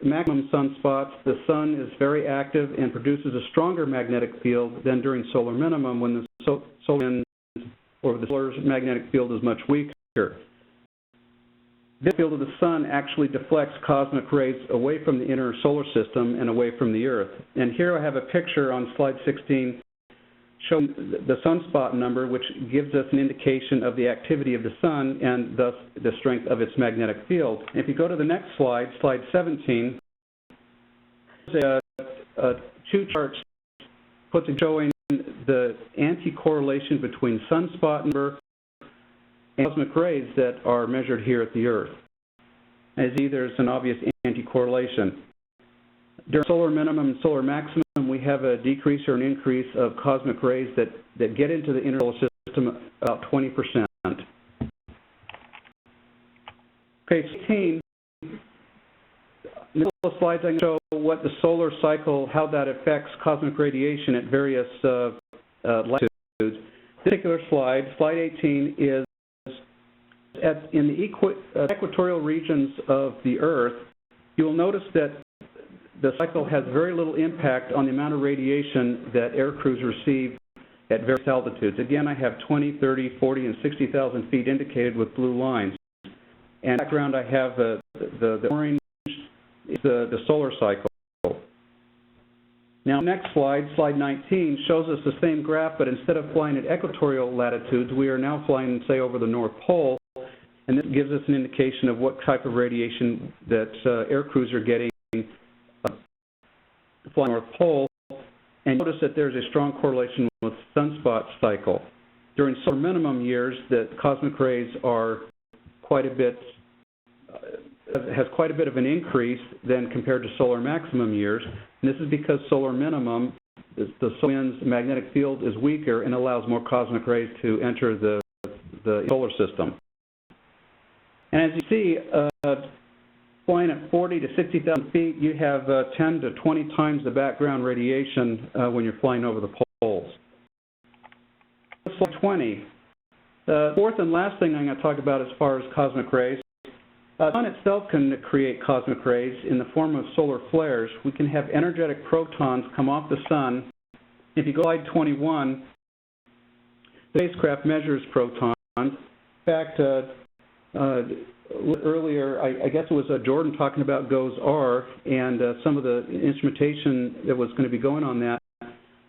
maximum sunspots, the sun is very active and produces a stronger magnetic field than during solar minimum, when the solar's magnetic field is much weaker. This field of the sun actually deflects cosmic rays away from the inner solar system and away from the Earth. And here I have a picture on slide 16 showing the sunspot number, which gives us an indication of the activity of the sun and thus the strength of its magnetic field. If you go to the next slide, slide 17, there's two charts showing the anti-correlation between sunspot number and cosmic rays that are measured here at the Earth. As you see, there's an obvious anti-correlation. During solar minimum and solar maximum, we have a decrease or an increase of cosmic rays that get into the inner solar system about 20%. Page 18, in the slides I can show what the solar cycle, how that affects cosmic radiation at various latitudes. This particular slide, slide 18, is in the equatorial regions of the Earth. You will notice that the cycle has very little impact on the amount of radiation that air crews receive at various altitudes. Again, I have 20, 30, 40, and 60,000 feet indicated with blue lines. And in the background, I have the orange is the solar cycle. Now, next slide, slide 19, shows us the same graph, but instead of flying at equatorial latitudes, we are now flying, say, over the North Pole. And this gives us an indication of what type of radiation that air crews are getting flying North Pole, and notice that there's a strong correlation with sunspot cycle. During solar minimum years, the cosmic rays are has quite a bit of an increase than compared to solar maximum years. And this is because solar minimum, the solar wind's magnetic field is weaker and allows more cosmic rays to enter the solar system. And as you see, flying at 40 to 60,000 feet, you have 10 to 20 times the background radiation when you're flying over the poles. Slide 20. The fourth and last thing I'm going to talk about as far as cosmic rays. The sun itself can create cosmic rays in the form of solar flares. We can have energetic protons come off the sun. If you go to slide 21, the spacecraft measures protons. In fact, earlier, I guess it was Jordan talking about GOES-R and some of the instrumentation that was going to be going on that.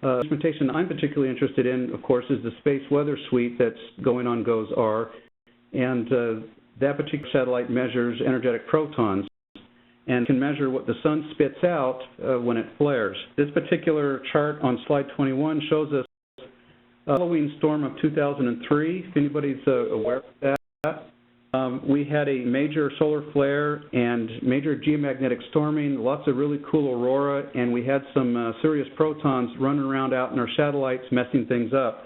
Instrumentation I'm particularly interested in, of course, is the Space Weather Suite that's going on GOES-R, and that particular satellite measures energetic protons and can measure what the sun spits out when it flares. This particular chart on slide 21 shows us a Halloween storm of 2003, if anybody's aware of that. We had a major solar flare and major geomagnetic storming, lots of really cool aurora, and we had some serious protons running around out in our satellites messing things up.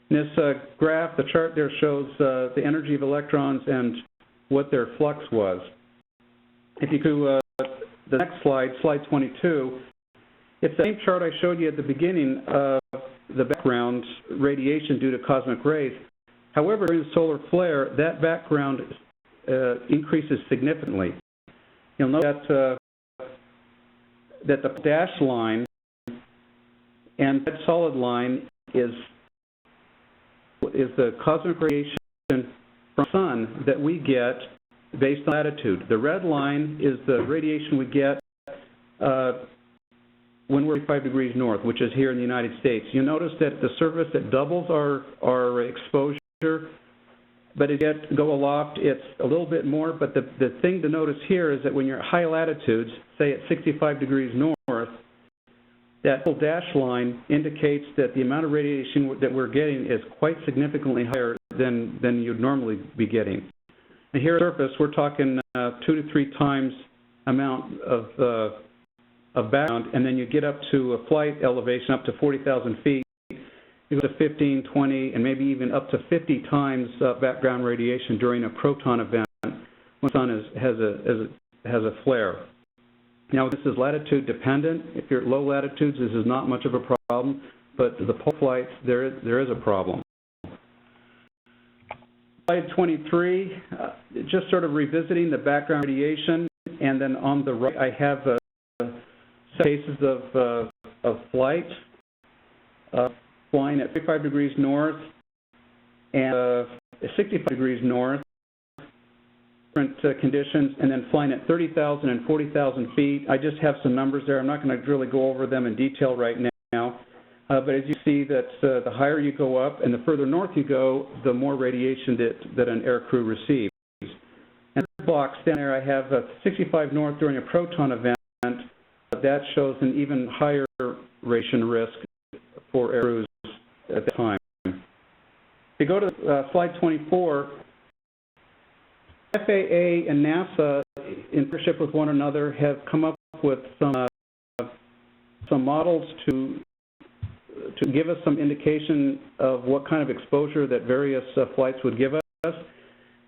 In this graph, the chart there shows the energy of electrons and what their flux was. If you go to the next slide, slide 22, it's the same chart I showed you at the beginning of the background radiation due to cosmic rays. However, during the solar flare, that background increases significantly. You'll note that the dashed line and that solid line is the cosmic radiation from the sun that we get based on latitude. The red line is the radiation we get when we're 5 degrees north, which is here in the United States. You'll notice that the surface that doubles our exposure, but as you go aloft, it's a little bit more. But the thing to notice here is that when you're at high latitudes, say at 65 degrees north, that whole dashed line indicates that the amount of radiation that we're getting is quite significantly higher than you'd normally be getting. And here at the surface, we're talking 2 to 3 times amount of background, and then you get up to a flight elevation up to 40,000 feet. You go to 15, 20, and maybe even up to 50 times background radiation during a proton event when the sun has a flare. Now, this is latitude dependent. If you're at low latitudes, this is not much of a problem, but the pole flights, there is a problem. Slide 23, just sort of revisiting the background radiation, and then on the right I have cases of flight, flying at 55 degrees north and 65 degrees north, different conditions, and then flying at 30,000 and 40,000 feet. I just have some numbers there. I'm not going to really go over them in detail right now. But as you see that the higher you go up and the further north you go, the more radiation that an air crew receives. And the box down there, I have 65 north during a proton event. That shows an even higher radiation risk for air crews at the time. If you go to slide 24, FAA and NASA, in partnership with one another, have come up with some models to give us some indication of what kind of exposure that various flights would give us.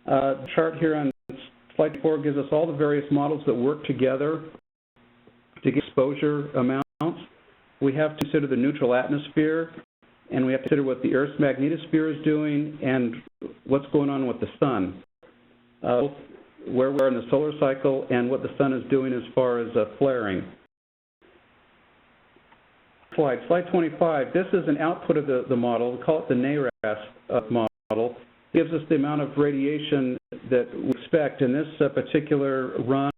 The chart here on slide 4 gives us all the various models that work together to get exposure amounts. We have to consider the neutral atmosphere, and we have to consider what the Earth's magnetosphere is doing and what's going on with the sun. Where we are in the solar cycle and what the sun is doing as far as flaring. Slide 25. This is an output of the model. We call it the NARAS model. It gives us the amount of radiation that we expect. And this particular run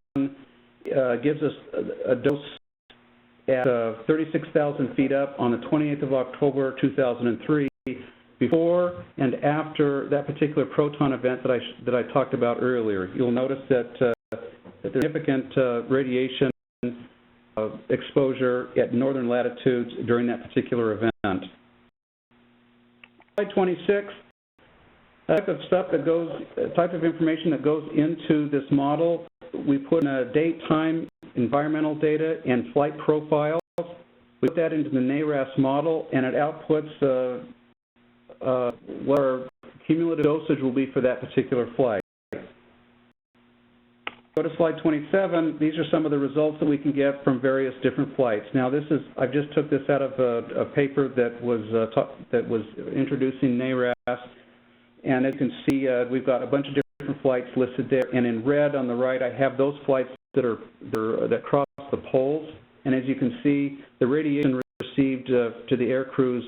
gives us a dose at 36,000 feet up on the 28th of October, 2003, before and after that particular proton event that I talked about earlier. You'll notice that there's significant radiation exposure at northern latitudes during that particular event. Slide 26, type of information that goes into this model. We put in date, time, environmental data, and flight profiles. We put that into the NARAS model, and it outputs what our cumulative dosage will be for that particular flight. Go to slide 27. These are some of the results that we can get from various different flights. Now, I just took this out of a paper that was introducing NARAS, and as you can see, we've got a bunch of different flights listed there. And in red on the right, I have those flights that cross the poles. And as you can see, the radiation received to the air crews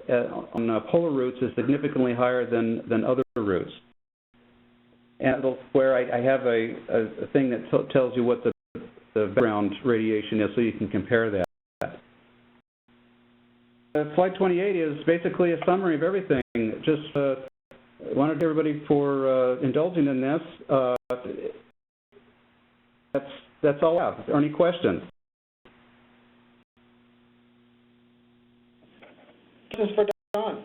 on polar routes is significantly higher than other routes. And where I have a thing that tells you what the background radiation is, so you can compare that. Slide 28 is basically a summary of everything. Just wanted everybody for indulging in this. That's all I have. Are there any questions? Questions for Don?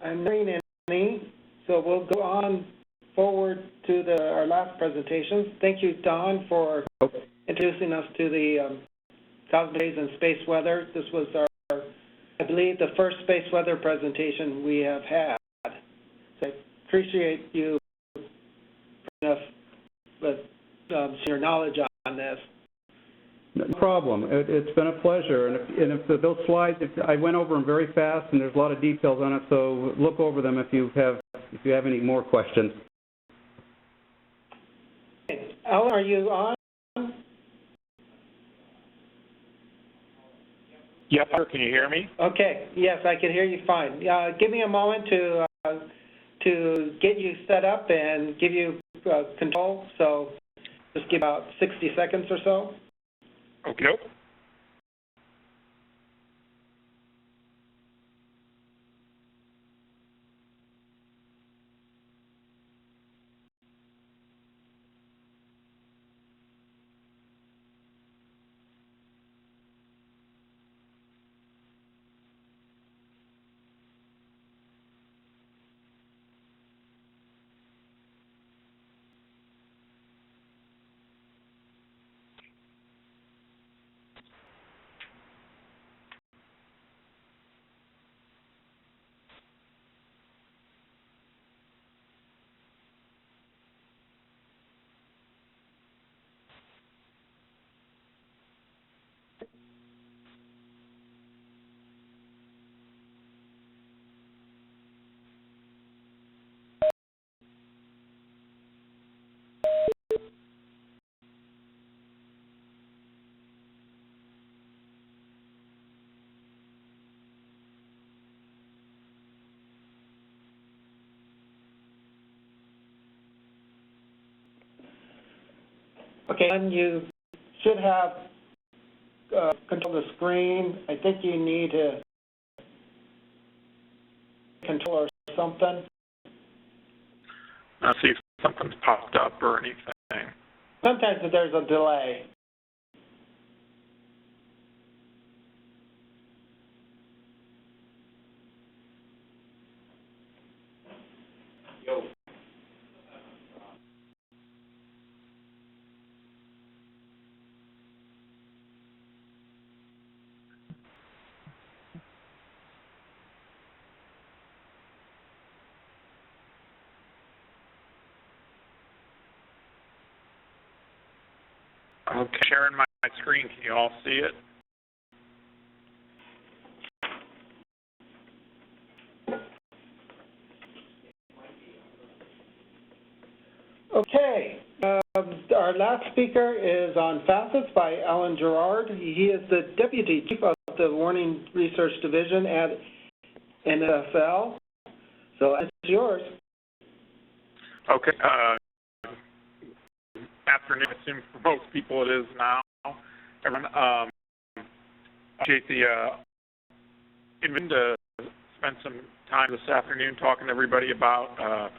I'm not hearing any, so we'll go on forward to our last presentation. Thank you, Don, for introducing us to the cosmic rays and space weather. This was I believe, the first space weather presentation we have had. So I appreciate you enough with your knowledge on this. No problem. It's been a pleasure. And if those slides, I went over them very fast, and there's a lot of details on it. So look over them if you have any more questions. Okay. Alan, are you on? Yes, sir. Can you hear me? Okay. Yes, I can hear you fine. Give me a moment to get you set up and give you control. So just give about 60 seconds or so. Okay. Okay, and you should have control the screen. I think you need to control or something. I'll see if something's popped up or anything. Sometimes there's a delay. Okay, sharing my screen. Can you all see it? Okay, our last speaker is on facets by Alan Gerard. He is the Deputy Chief of the Warning Research Division at NFL. So it's yours. Okay. Afternoon, I assume for most people it is now. Everyone, appreciate the invitation to spend some time this afternoon talking to everybody about the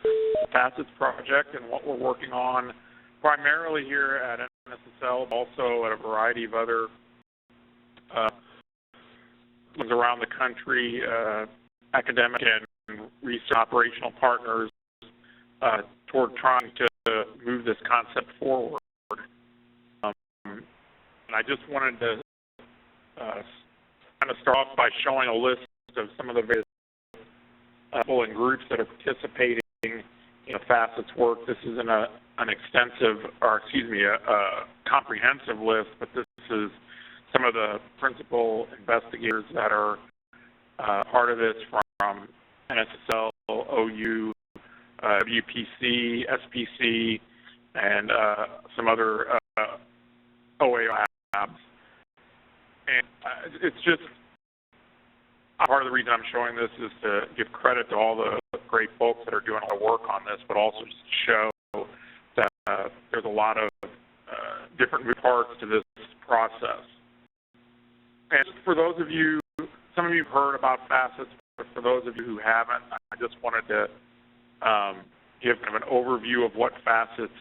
Facets project and what we're working on primarily here at NSSL, but also at a variety of other around the country, academic and research operational partners toward trying to move this concept forward. And I just wanted to kind of start off by showing a list of some of the various people and groups that are participating in the Facets work. This isn't an extensive, or excuse me, a comprehensive list, but this is some of the principal investigators that are part of this from NSSL, OU, WPC, SPC, and some other OA labs. And it's just part of the reason I'm showing this is to give credit to all the great folks that are doing all the work on this, but also just to show that there's a lot of different parts to this process. And for those of you, some of you have heard about Facets, but for those of you who haven't, I just wanted to give kind of an overview of what Facets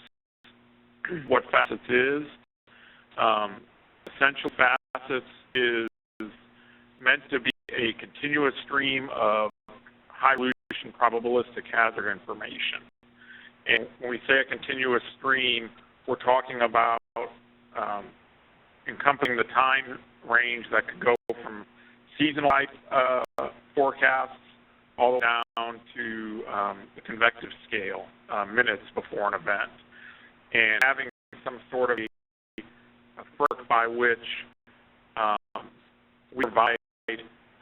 is. Essential Facets is meant to be a continuous stream of high-resolution probabilistic hazard information. And when we say a continuous stream, we're talking about encompassing the time range that could go from seasonal forecasts all the way down to the convective scale, minutes before an event. And having some sort of a framework by which we provide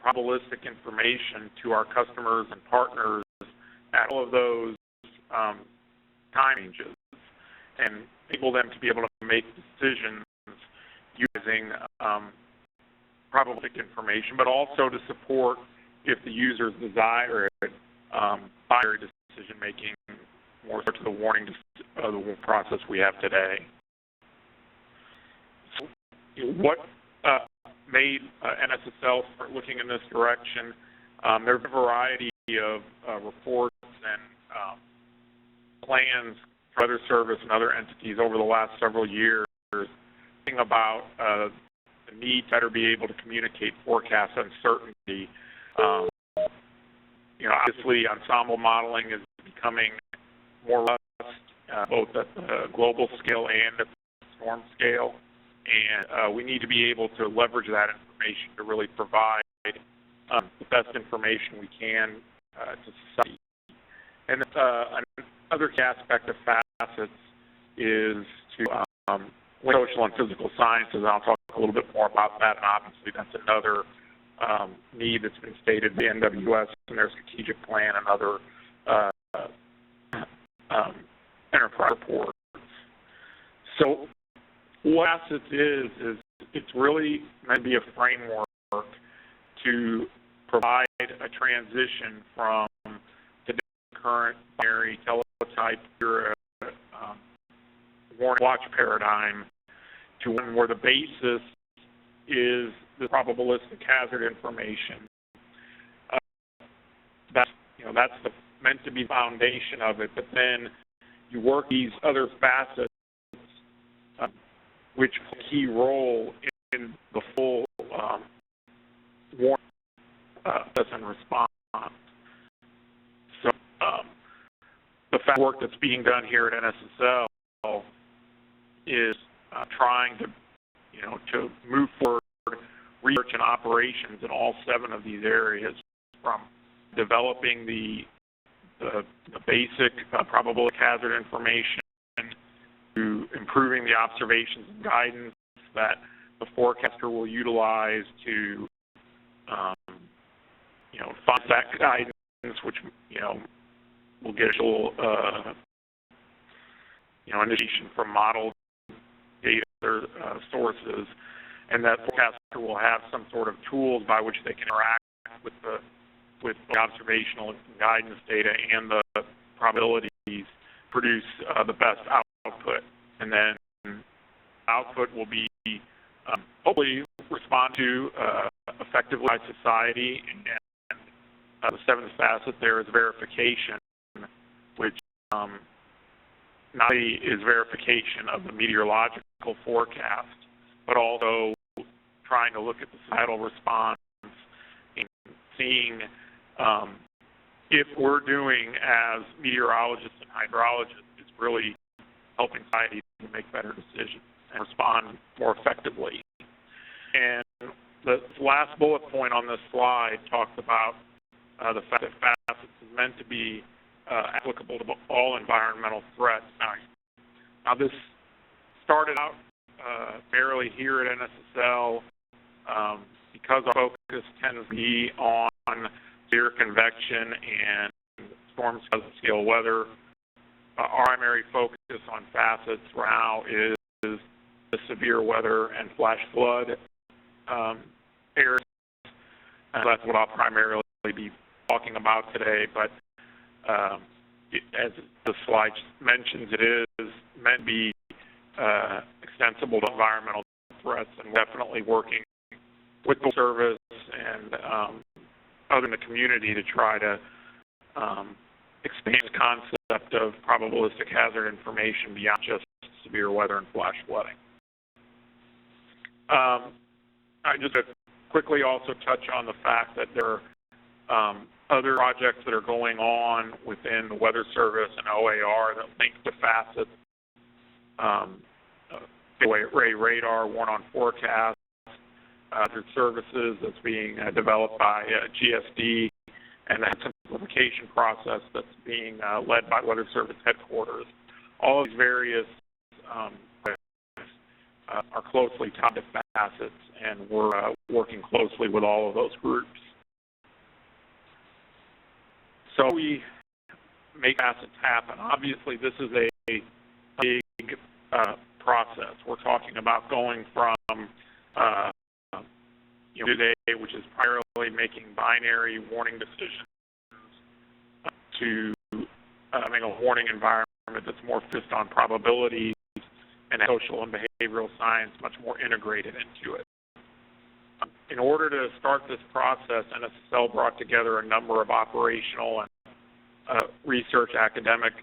probabilistic information to our customers and partners at all of those time ranges and enable them to be able to make decisions using probabilistic information, but also to support, if the users desire it, binary decision making more so to the warning process we have today. So, what made NSSL start looking in this direction? There's a variety of reports and plans for other service and other entities over the last several years thinking about the need to better be able to communicate forecast uncertainty. Obviously, ensemble modeling is becoming more robust, both at the global scale and at the storm scale. And we need to be able to leverage that information to really provide the best information we can to society. And another key aspect of Facets is to link social and physical sciences. I'll talk a little bit more about that, and obviously that's another need that's been stated by NWS in their strategic plan and other enterprise reports. So what Facets is it's really meant to be a framework to provide a transition from the current binary teletype warning watch paradigm to one where the basis is the probabilistic hazard information. That's meant to be the foundation of it, but then you work these other facets, which play a key role in the full warning and response. So the fact work that's being done here at NSSL is trying to, to move forward research and operations in all 7 of these areas, from developing the basic probabilistic hazard information to improving the observations and guidance that the forecaster will utilize to find that guidance, which will get initial indication from model data sources, and that forecaster will have some sort of tools by which they can interact with the observational and guidance data and the probabilities, produce the best output. And then output will be hopefully respond to effectively by society. And the 7th facet there is verification, which not only is verification of the meteorological forecast, but also trying to look at the societal response and seeing if we're doing as meteorologists and hydrologists is really helping society to make better decisions and respond more effectively. And the last bullet point on this slide talks about the fact that facets is meant to be applicable to all environmental threats. Now this started out barely here at NSSL because our focus tends to be on severe convection and storm scale weather. Our primary focus on facets now is the severe weather and flash flood areas. And that's what I'll primarily be talking about today, but as the slide mentions, it is meant to be extensible to environmental threats, and definitely working with the service and others in the community to try to expand the concept of probabilistic hazard information beyond just severe weather and flash flooding. I just quickly also touch on the fact that there are other projects that are going on within the Weather Service and OAR that link to facets. Array radar, one on forecast, hazard services that's being developed by GSD, and that simplification process that's being led by Weather Service headquarters. All of these various are closely tied to facets, and we're working closely with all of those groups. So we make facets happen. Obviously, this is a big process. We're talking about going from today, which is primarily making binary warning decisions, to having a warning environment that's more focused on probabilities and social and behavioral science much more integrated into it. In order to start this process, NSSL brought together a number of operational and research academic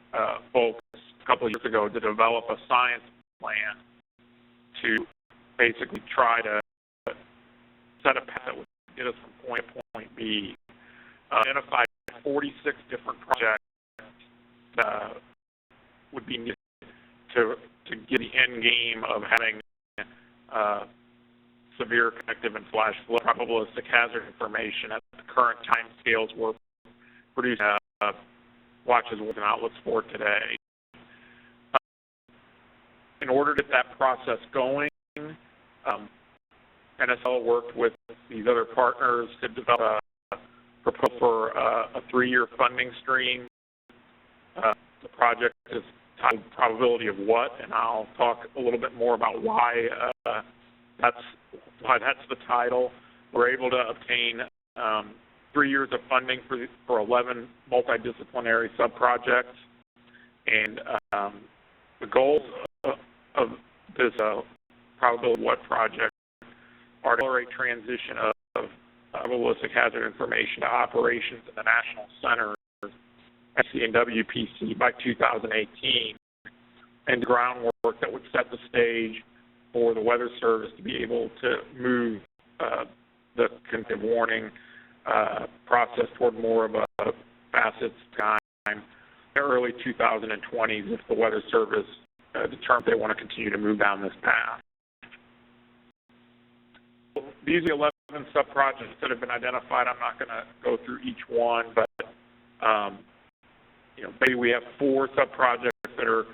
folks a couple of years ago to develop a science plan to basically try to set a path that would get us from point A to point B. Identified 46 different projects that would be needed to get the end game of having severe convective and flash flood probabilistic hazard information at the current time scales we're producing watches and outlooks for today. In order to get that process going, NSL worked with these other partners to develop a proposal for a 3-year funding stream. The project is titled Probability of What, and I'll talk a little bit more about why that's the title. We're able to obtain 3 years of funding for 11 multidisciplinary subprojects, and the goals of this probability what project are to accelerate transition of probabilistic hazard information to operations in the national centers, FC and WPC, by 2018, and groundwork that would set the stage for the Weather Service to be able to move the conjunctive warning process toward more of a facets time in the early 2020s if the Weather Service determines they want to continue to move down this path. These are 11 sub-projects that have been identified. I'm not going to go through each one, but maybe we have 4 sub-projects that are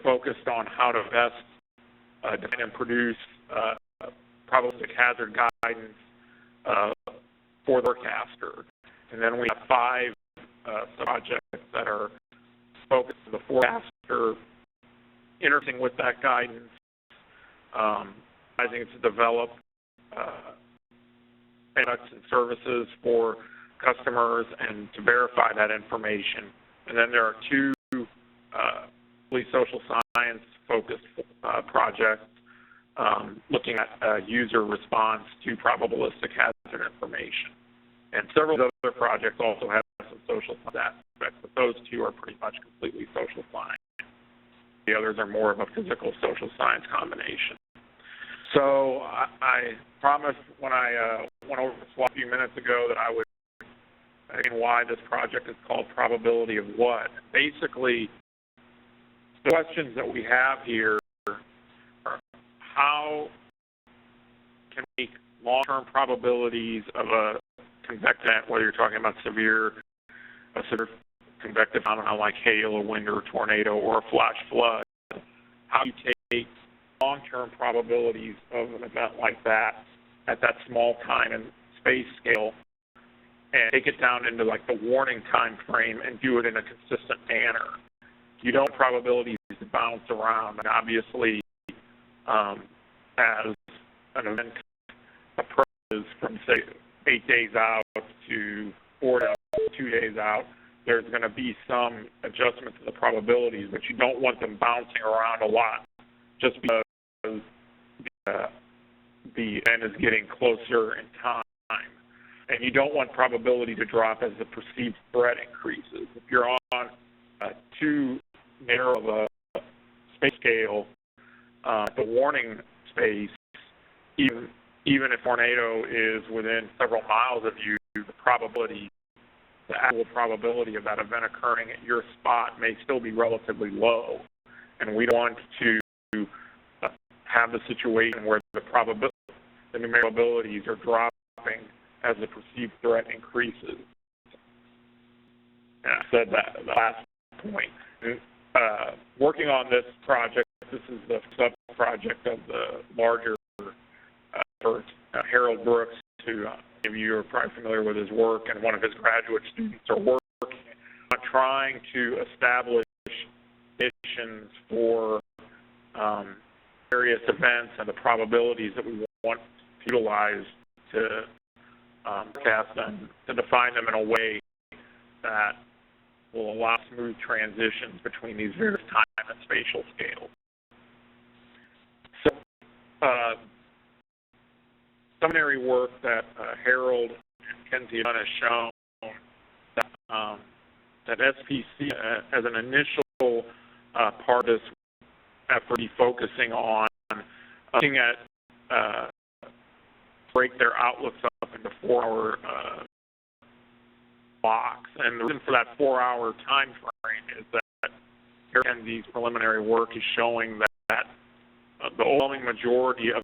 focused on how to best define and produce probabilistic hazard guidance for the forecaster. And then we have 5 sub-projects that are focused on the forecaster, interfacing with that guidance, advising it to develop products and services for customers and to verify that information. And then there are 2 social science focused projects looking at user response to probabilistic hazard information. And several other projects also have some social science aspects, but those 2 are pretty much completely social science. The others are more of a physical social science combination. So I promised when I went over the slide a few minutes ago that I would explain why this project is called Probability of What. Basically, the questions that we have here are how can we make long-term probabilities of a convective event, whether you're talking about a severe convective phenomenon like hail or wind or tornado or a flash flood. How do you take long-term probabilities of an event like that at that small time and space scale and take it down into like the warning time frame and do it in a consistent manner? You don't want probabilities to bounce around. And obviously, as an event approaches from, say, 8 days out to 4 days, 2 days out, there's going to be some adjustment to the probabilities, but you don't want them bouncing around a lot just because the event is getting closer in time. And you don't want probability to drop as the perceived threat increases. If you're on too narrow of a space scale, the warning space, even if tornado is within several miles of you, the actual probability of that event occurring at your spot may still be relatively low. And we don't want to have the situation where the numerical probabilities are dropping as the perceived threat increases. And I said that the last point. Working on this project, this is the sub-project of the larger effort. Harold Brooks, who many of you are probably familiar with his work, and one of his graduate students are working on trying to establish conditions for various events and the probabilities that we want to utilize to forecast them, to define them in a way that will allow smooth transitions between these various time and spatial scales. So, preliminary work that Harold and Kenzie have done has shown that SPC, as an initial part of this effort, be focusing on looking at break their outlooks up into 4-hour blocks. And the reason for that 4-hour time frame is that Kenzie's preliminary work is showing that the overwhelming majority of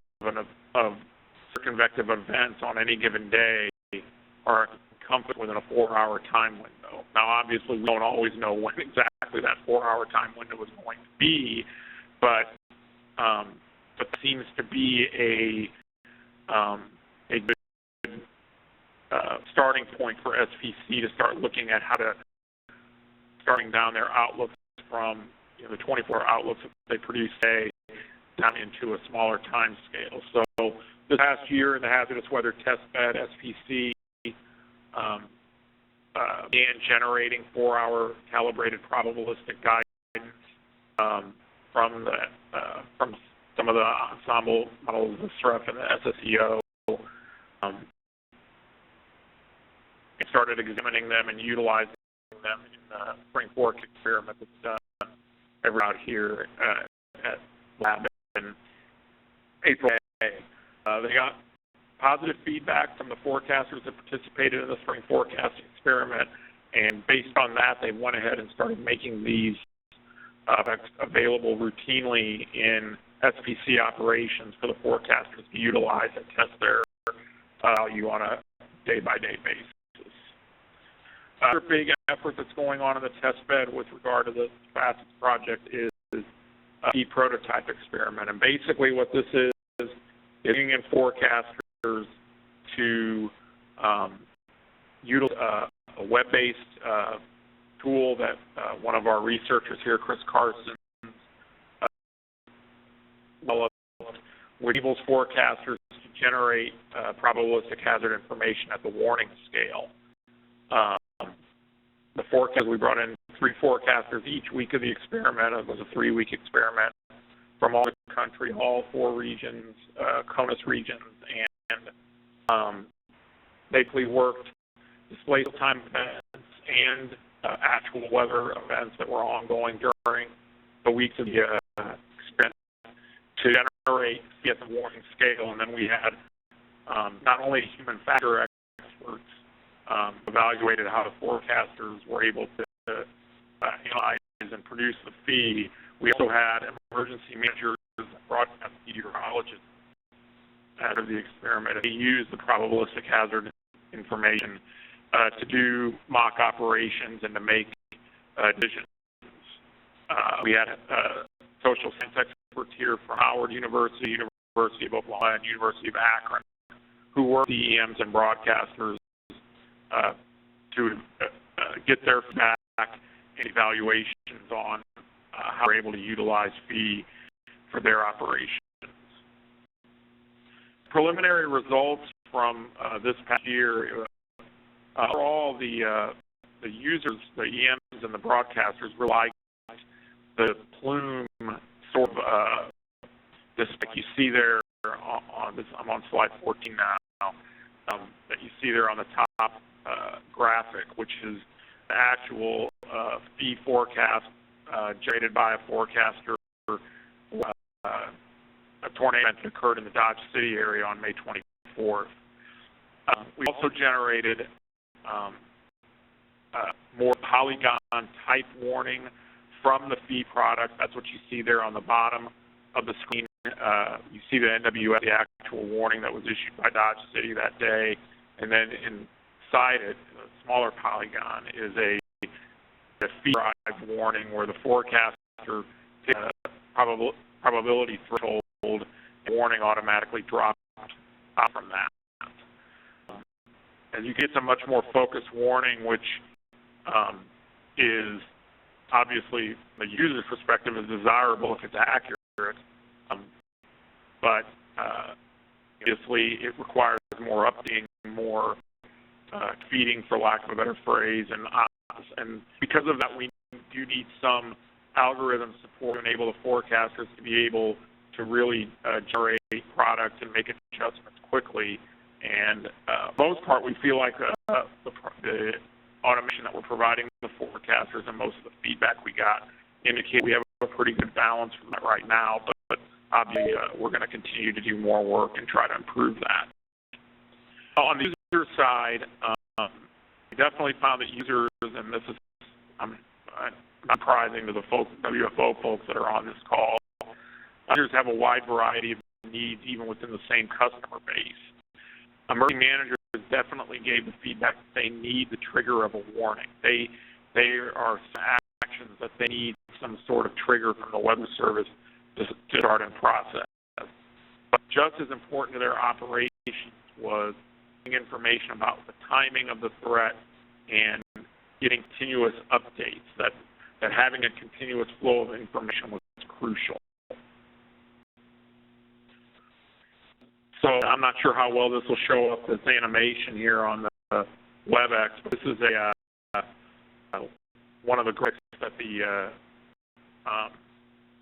convective events on any given day are encompassed within a 4-hour time window. Now, obviously, we don't always know when exactly that 4-hour time window is going to be, but it seems to be a good starting point for SPC to start looking at how to starting down their outlooks from the 24-hour outlooks that they produce today down into a smaller time scale. So this past year in the hazardous weather test bed, SPC began generating 4-hour calibrated probabilistic guidance. from some of the ensemble models, the SREF and the SSEO, and started examining them and utilizing them in the spring fork experiment that's done out here at lab in April. They got positive feedback from the forecasters that participated in the spring forecasting experiment, and based on that, they went ahead and started making these available routinely in SPC operations for the forecasters to utilize and test their value on a day-by-day basis. Another big effort that's going on in the test bed with regard to the FACETS project is the prototype experiment. And basically what this is getting in forecasters to utilize a web-based tool that one of our researchers here, Chris Carson, developed, which enables forecasters to generate probabilistic hazard information at the warning scale. The forecast, we brought in 3 forecasters each week of the experiment. It was a 3-week experiment from all the country, all 4 regions, CONUS regions, and basically worked display time events and actual weather events that were ongoing during the weeks of the experiment to generate at the warning scale. And then we had not only human factor experts evaluated how the forecasters were able to analyze and produce the fee. We also had emergency managers and broadcast meteorologists out of the experiment. They used the probabilistic hazard information to do mock operations and to make decisions. We had social science experts here from Howard University, University of Oklahoma, and University of Akron, who were DEMs and broadcasters to get their feedback and evaluations on how they're able to utilize fee for their operations. Preliminary results from this past year, all the users, the EMs and the broadcasters really liked the plume sort of this like you see there on this. I'm on slide 14 now. That you see there on the top graphic, which is the actual fee forecast generated by a forecaster. A tornado event occurred in the Dodge City area on May 24th. We also generated more polygon type warning from the fee product. That's what you see there on the bottom of the screen. You see the NWS, the actual warning that was issued by Dodge City that day, and then inside it, a smaller polygon, is a fee drive warning where the forecaster takes a probability threshold and warning automatically drops out from that. As you get a much more focused warning, which is obviously, from the user's perspective, is desirable if it's accurate, but obviously it requires more updating, more feeding, for lack of a better phrase, and because of that, we do need some algorithm support to enable the forecasters to be able to really generate products and make adjustments quickly. And most part, we feel like the automation that we're providing the forecasters and most of the feedback we got indicate we have a pretty good balance for that right now, but obviously we're going to continue to do more work and try to improve that. On the user side, we definitely found that users, and this is not surprising to the folks, WFO folks that are on this call, users have a wide variety of needs even within the same customer base. Emergency managers definitely gave the feedback that they need the trigger of a warning. There are some actions that they need some sort of trigger from the weather service to start and process. But just as important to their operations was getting information about the timing of the threat and getting continuous updates, that having a continuous flow of information was crucial. So I'm not sure how well this will show up as animation here on the WebEx, but this is one of the graphics that the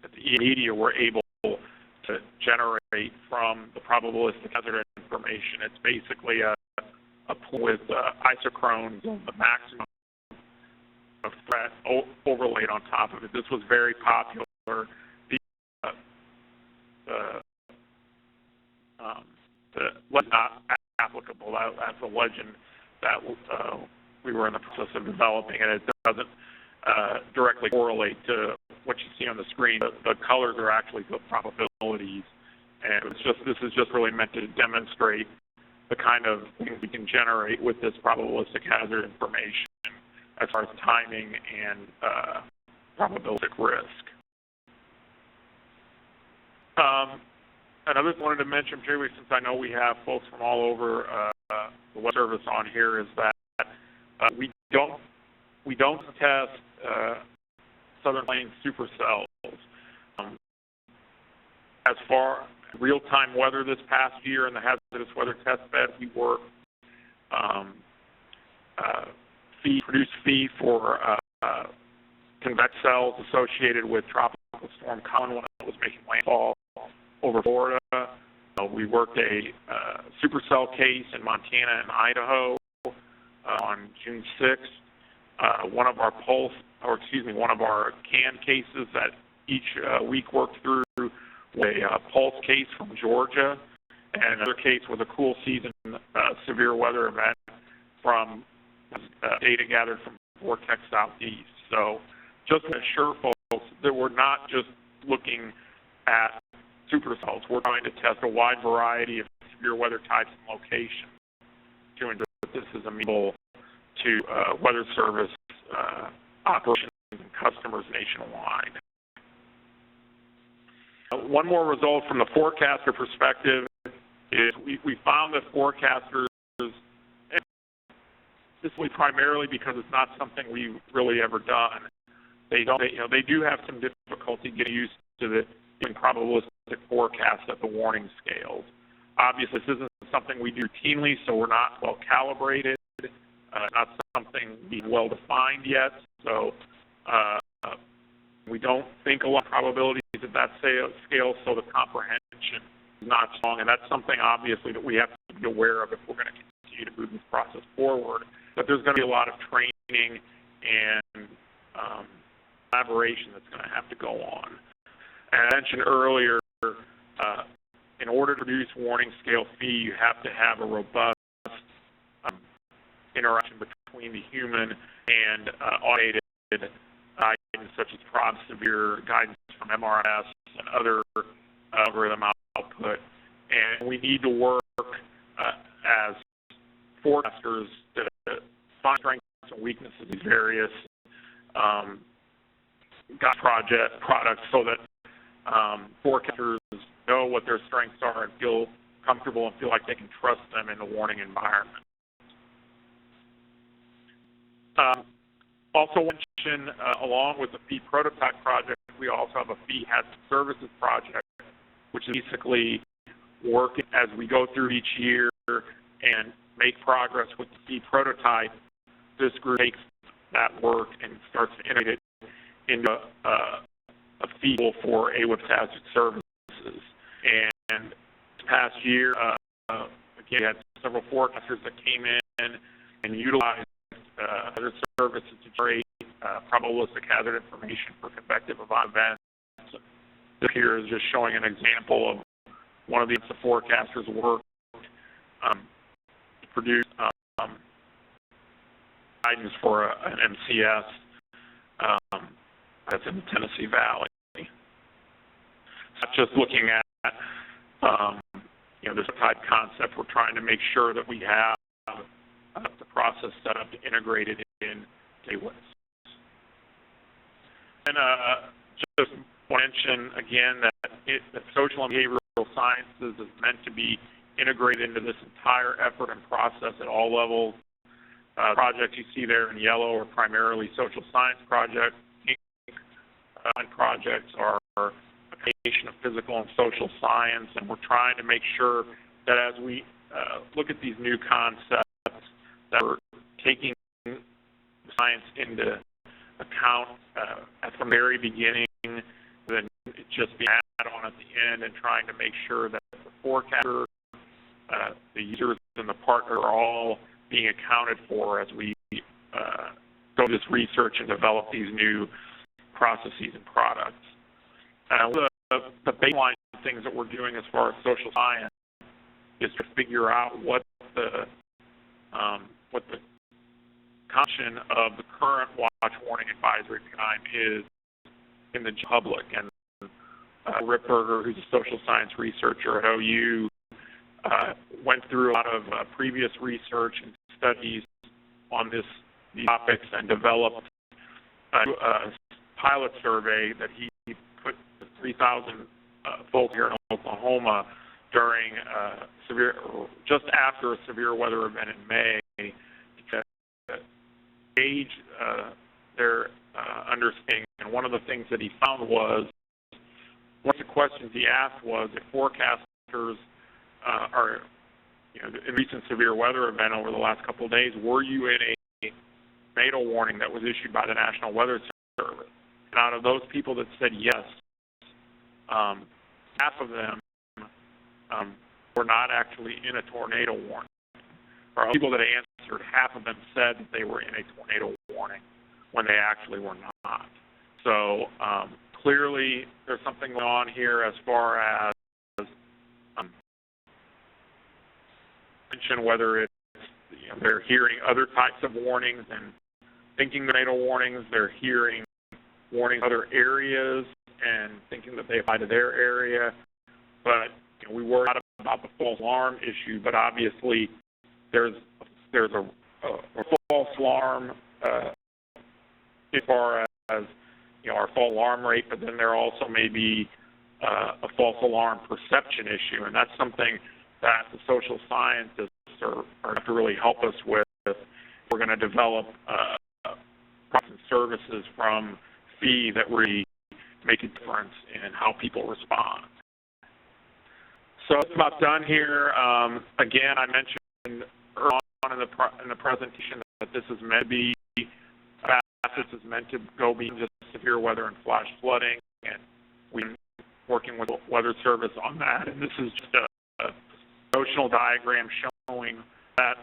that the media were able to generate from the probabilistic hazard information. It's basically a pool with isochrones of the maximum of threat overlaid on top of it. This was very popular. The not applicable. That's a legend that we were in the process of developing, and it doesn't directly correlate to what you see on the screen. The colors are actually the probabilities, and this is just really meant to demonstrate the kind of things we can generate with this probabilistic hazard information as far as timing and probabilistic risk. Another thing I wanted to mention, particularly since I know we have folks from all over the web service on here, is that we don't test Southern Plains supercells. As far as real-time weather this past year in the hazardous weather test bed, we worked produced feed for convex cells associated with Tropical Storm Colin when it was making landfall over Florida. We worked a supercell case in Montana and Idaho on June 6th. One of our CAN cases that each week worked through a pulse case from Georgia, and another case was a cool season severe weather event from data gathered from Vortex Southeast. So just to assure folks that we're not just looking at supercells, we're trying to test a wide variety of severe weather types and locations to ensure that this is amenable to weather service operations and customers nationwide. One more result from the forecaster perspective is we found that forecasters, and this is primarily because it's not something we've really ever done, they do have some difficulty getting used to the probabilistic forecast at the warning scales. Obviously, this isn't something we do routinely, so we're not well calibrated, not something well defined yet. So we don't think a lot of probabilities at that scale, so the comprehension is not strong, and that's something obviously that we have to be aware of if we're going to continue to move this process forward. But there's going to be a lot of training and collaboration that's going to have to go on. And I mentioned earlier, in order to produce warning scale fee, you have to have a robust interaction between the human and automated guidance such as prob severe guidance from MRMS and other algorithm output. And we need to work as forecasters to find strengths and weaknesses of these various products so that forecasters know what their strengths are and feel comfortable and feel like they can trust them in the warning environment. Also mention, along with the fee prototype project, we also have a fee hazard services project, which is basically working as we go through each year and make progress with the fee prototype. This group takes that work and starts to integrate it into a fee pool for AWIPS hazard services. And this past year, again, we had several forecasters that came in and utilized hazard services to generate probabilistic hazard information for convective events. This here is just showing an example of one of the forecasters' work to produce guidance for an MCS that's in the Tennessee Valley. It's not just looking at this type concept. We're trying to make sure that we have the process set up to integrate it in AWIPS. And just mention again that social and behavioral sciences is meant to be integrated into this entire effort and process at all levels. Projects you see there in yellow are primarily social science projects. Pink projects are a combination of physical and social science, and we're trying to make sure that as we look at these new concepts, that we're taking science into account from the very beginning, the it just being added on at the end and trying to make sure that the forecaster, the users, and the partner are all being accounted for as we go through this research and develop these new processes and products. The baseline things that we're doing as far as social science is to figure out what the content of the current watch warning advisory time is in the public. And Rip Berger, who's a social science researcher at OU, went through a lot of previous research and studies on these topics and developed a pilot survey that he put 3,000 folks here in Oklahoma during just after a severe weather event in May to gauge their understanding. And one of the things that he found was, one of the questions he asked was, if forecasters are, in recent severe weather event over the last couple of days, were you in a tornado warning that was issued by the National Weather Service? And out of those people that said yes, half of them were not actually in a tornado warning. Or people that answered, half of them said that they were in a tornado warning when they actually were not. So clearly there's something going on here as far as mention whether it's they're hearing other types of warnings and thinking tornado warnings, they're hearing warning other areas and thinking that they apply to their area. But we worry not about the false alarm issue, but obviously there's a false alarm as far as our false alarm rate, but then there also may be a false alarm perception issue, and that's something that the social scientists are going to really help us with. We're going to develop products and services from FEE that really make a difference in how people respond. So it's about done here. Again, I mentioned early on in the presentation that this is meant to be this is meant to go beyond just severe weather and flash flooding, and we've been working with the Weather Service on that. And this is just a notional diagram showing that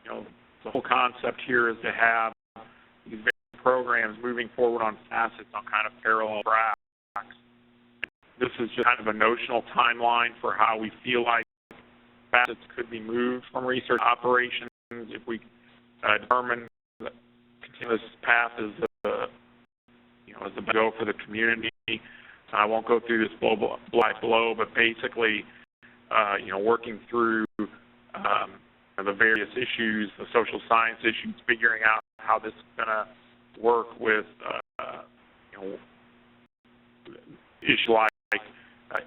the whole concept here is to have these various programs moving forward on facets on kind of parallel tracks. This is just kind of a notional timeline for how we feel like facets could be moved from research operations if we determine that continuous path is the go for the community. I won't go through this blow by blow, but basically, working through the various issues, the social science issues, figuring out how this is going to work with issues like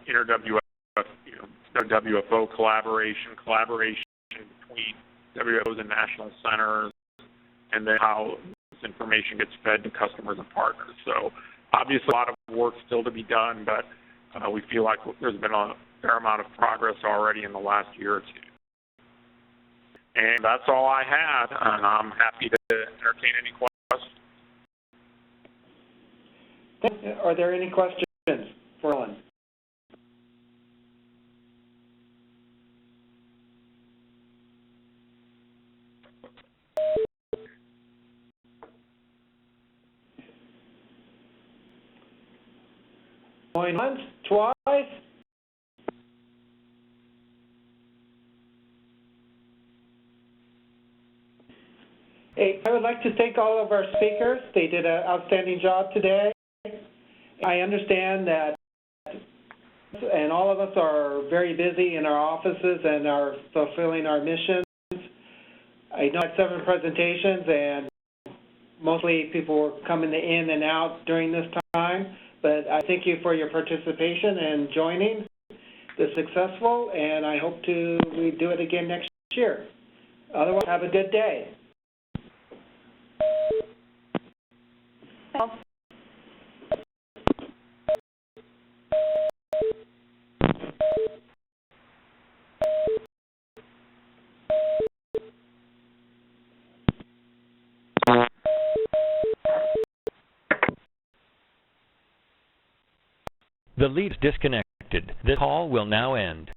inter-WFO collaboration between WFOs and national centers, and then how this information gets fed to customers and partners. So obviously a lot of work still to be done, but we feel like there's been a fair amount of progress already in the last year or two. And that's all I had, and I'm happy to entertain any questions. Are there any questions for Ellen? Going once, twice. Hey, I would like to thank all of our speakers. They did an outstanding job today. I understand that, and all of us are very busy in our offices and are fulfilling our missions. I know I had 7 presentations, and mostly people were coming in and out during this time. But I thank you for your participation and joining the successful, and I hope we do it again next year. Otherwise, have a good day. The lead is disconnected. This call will now end.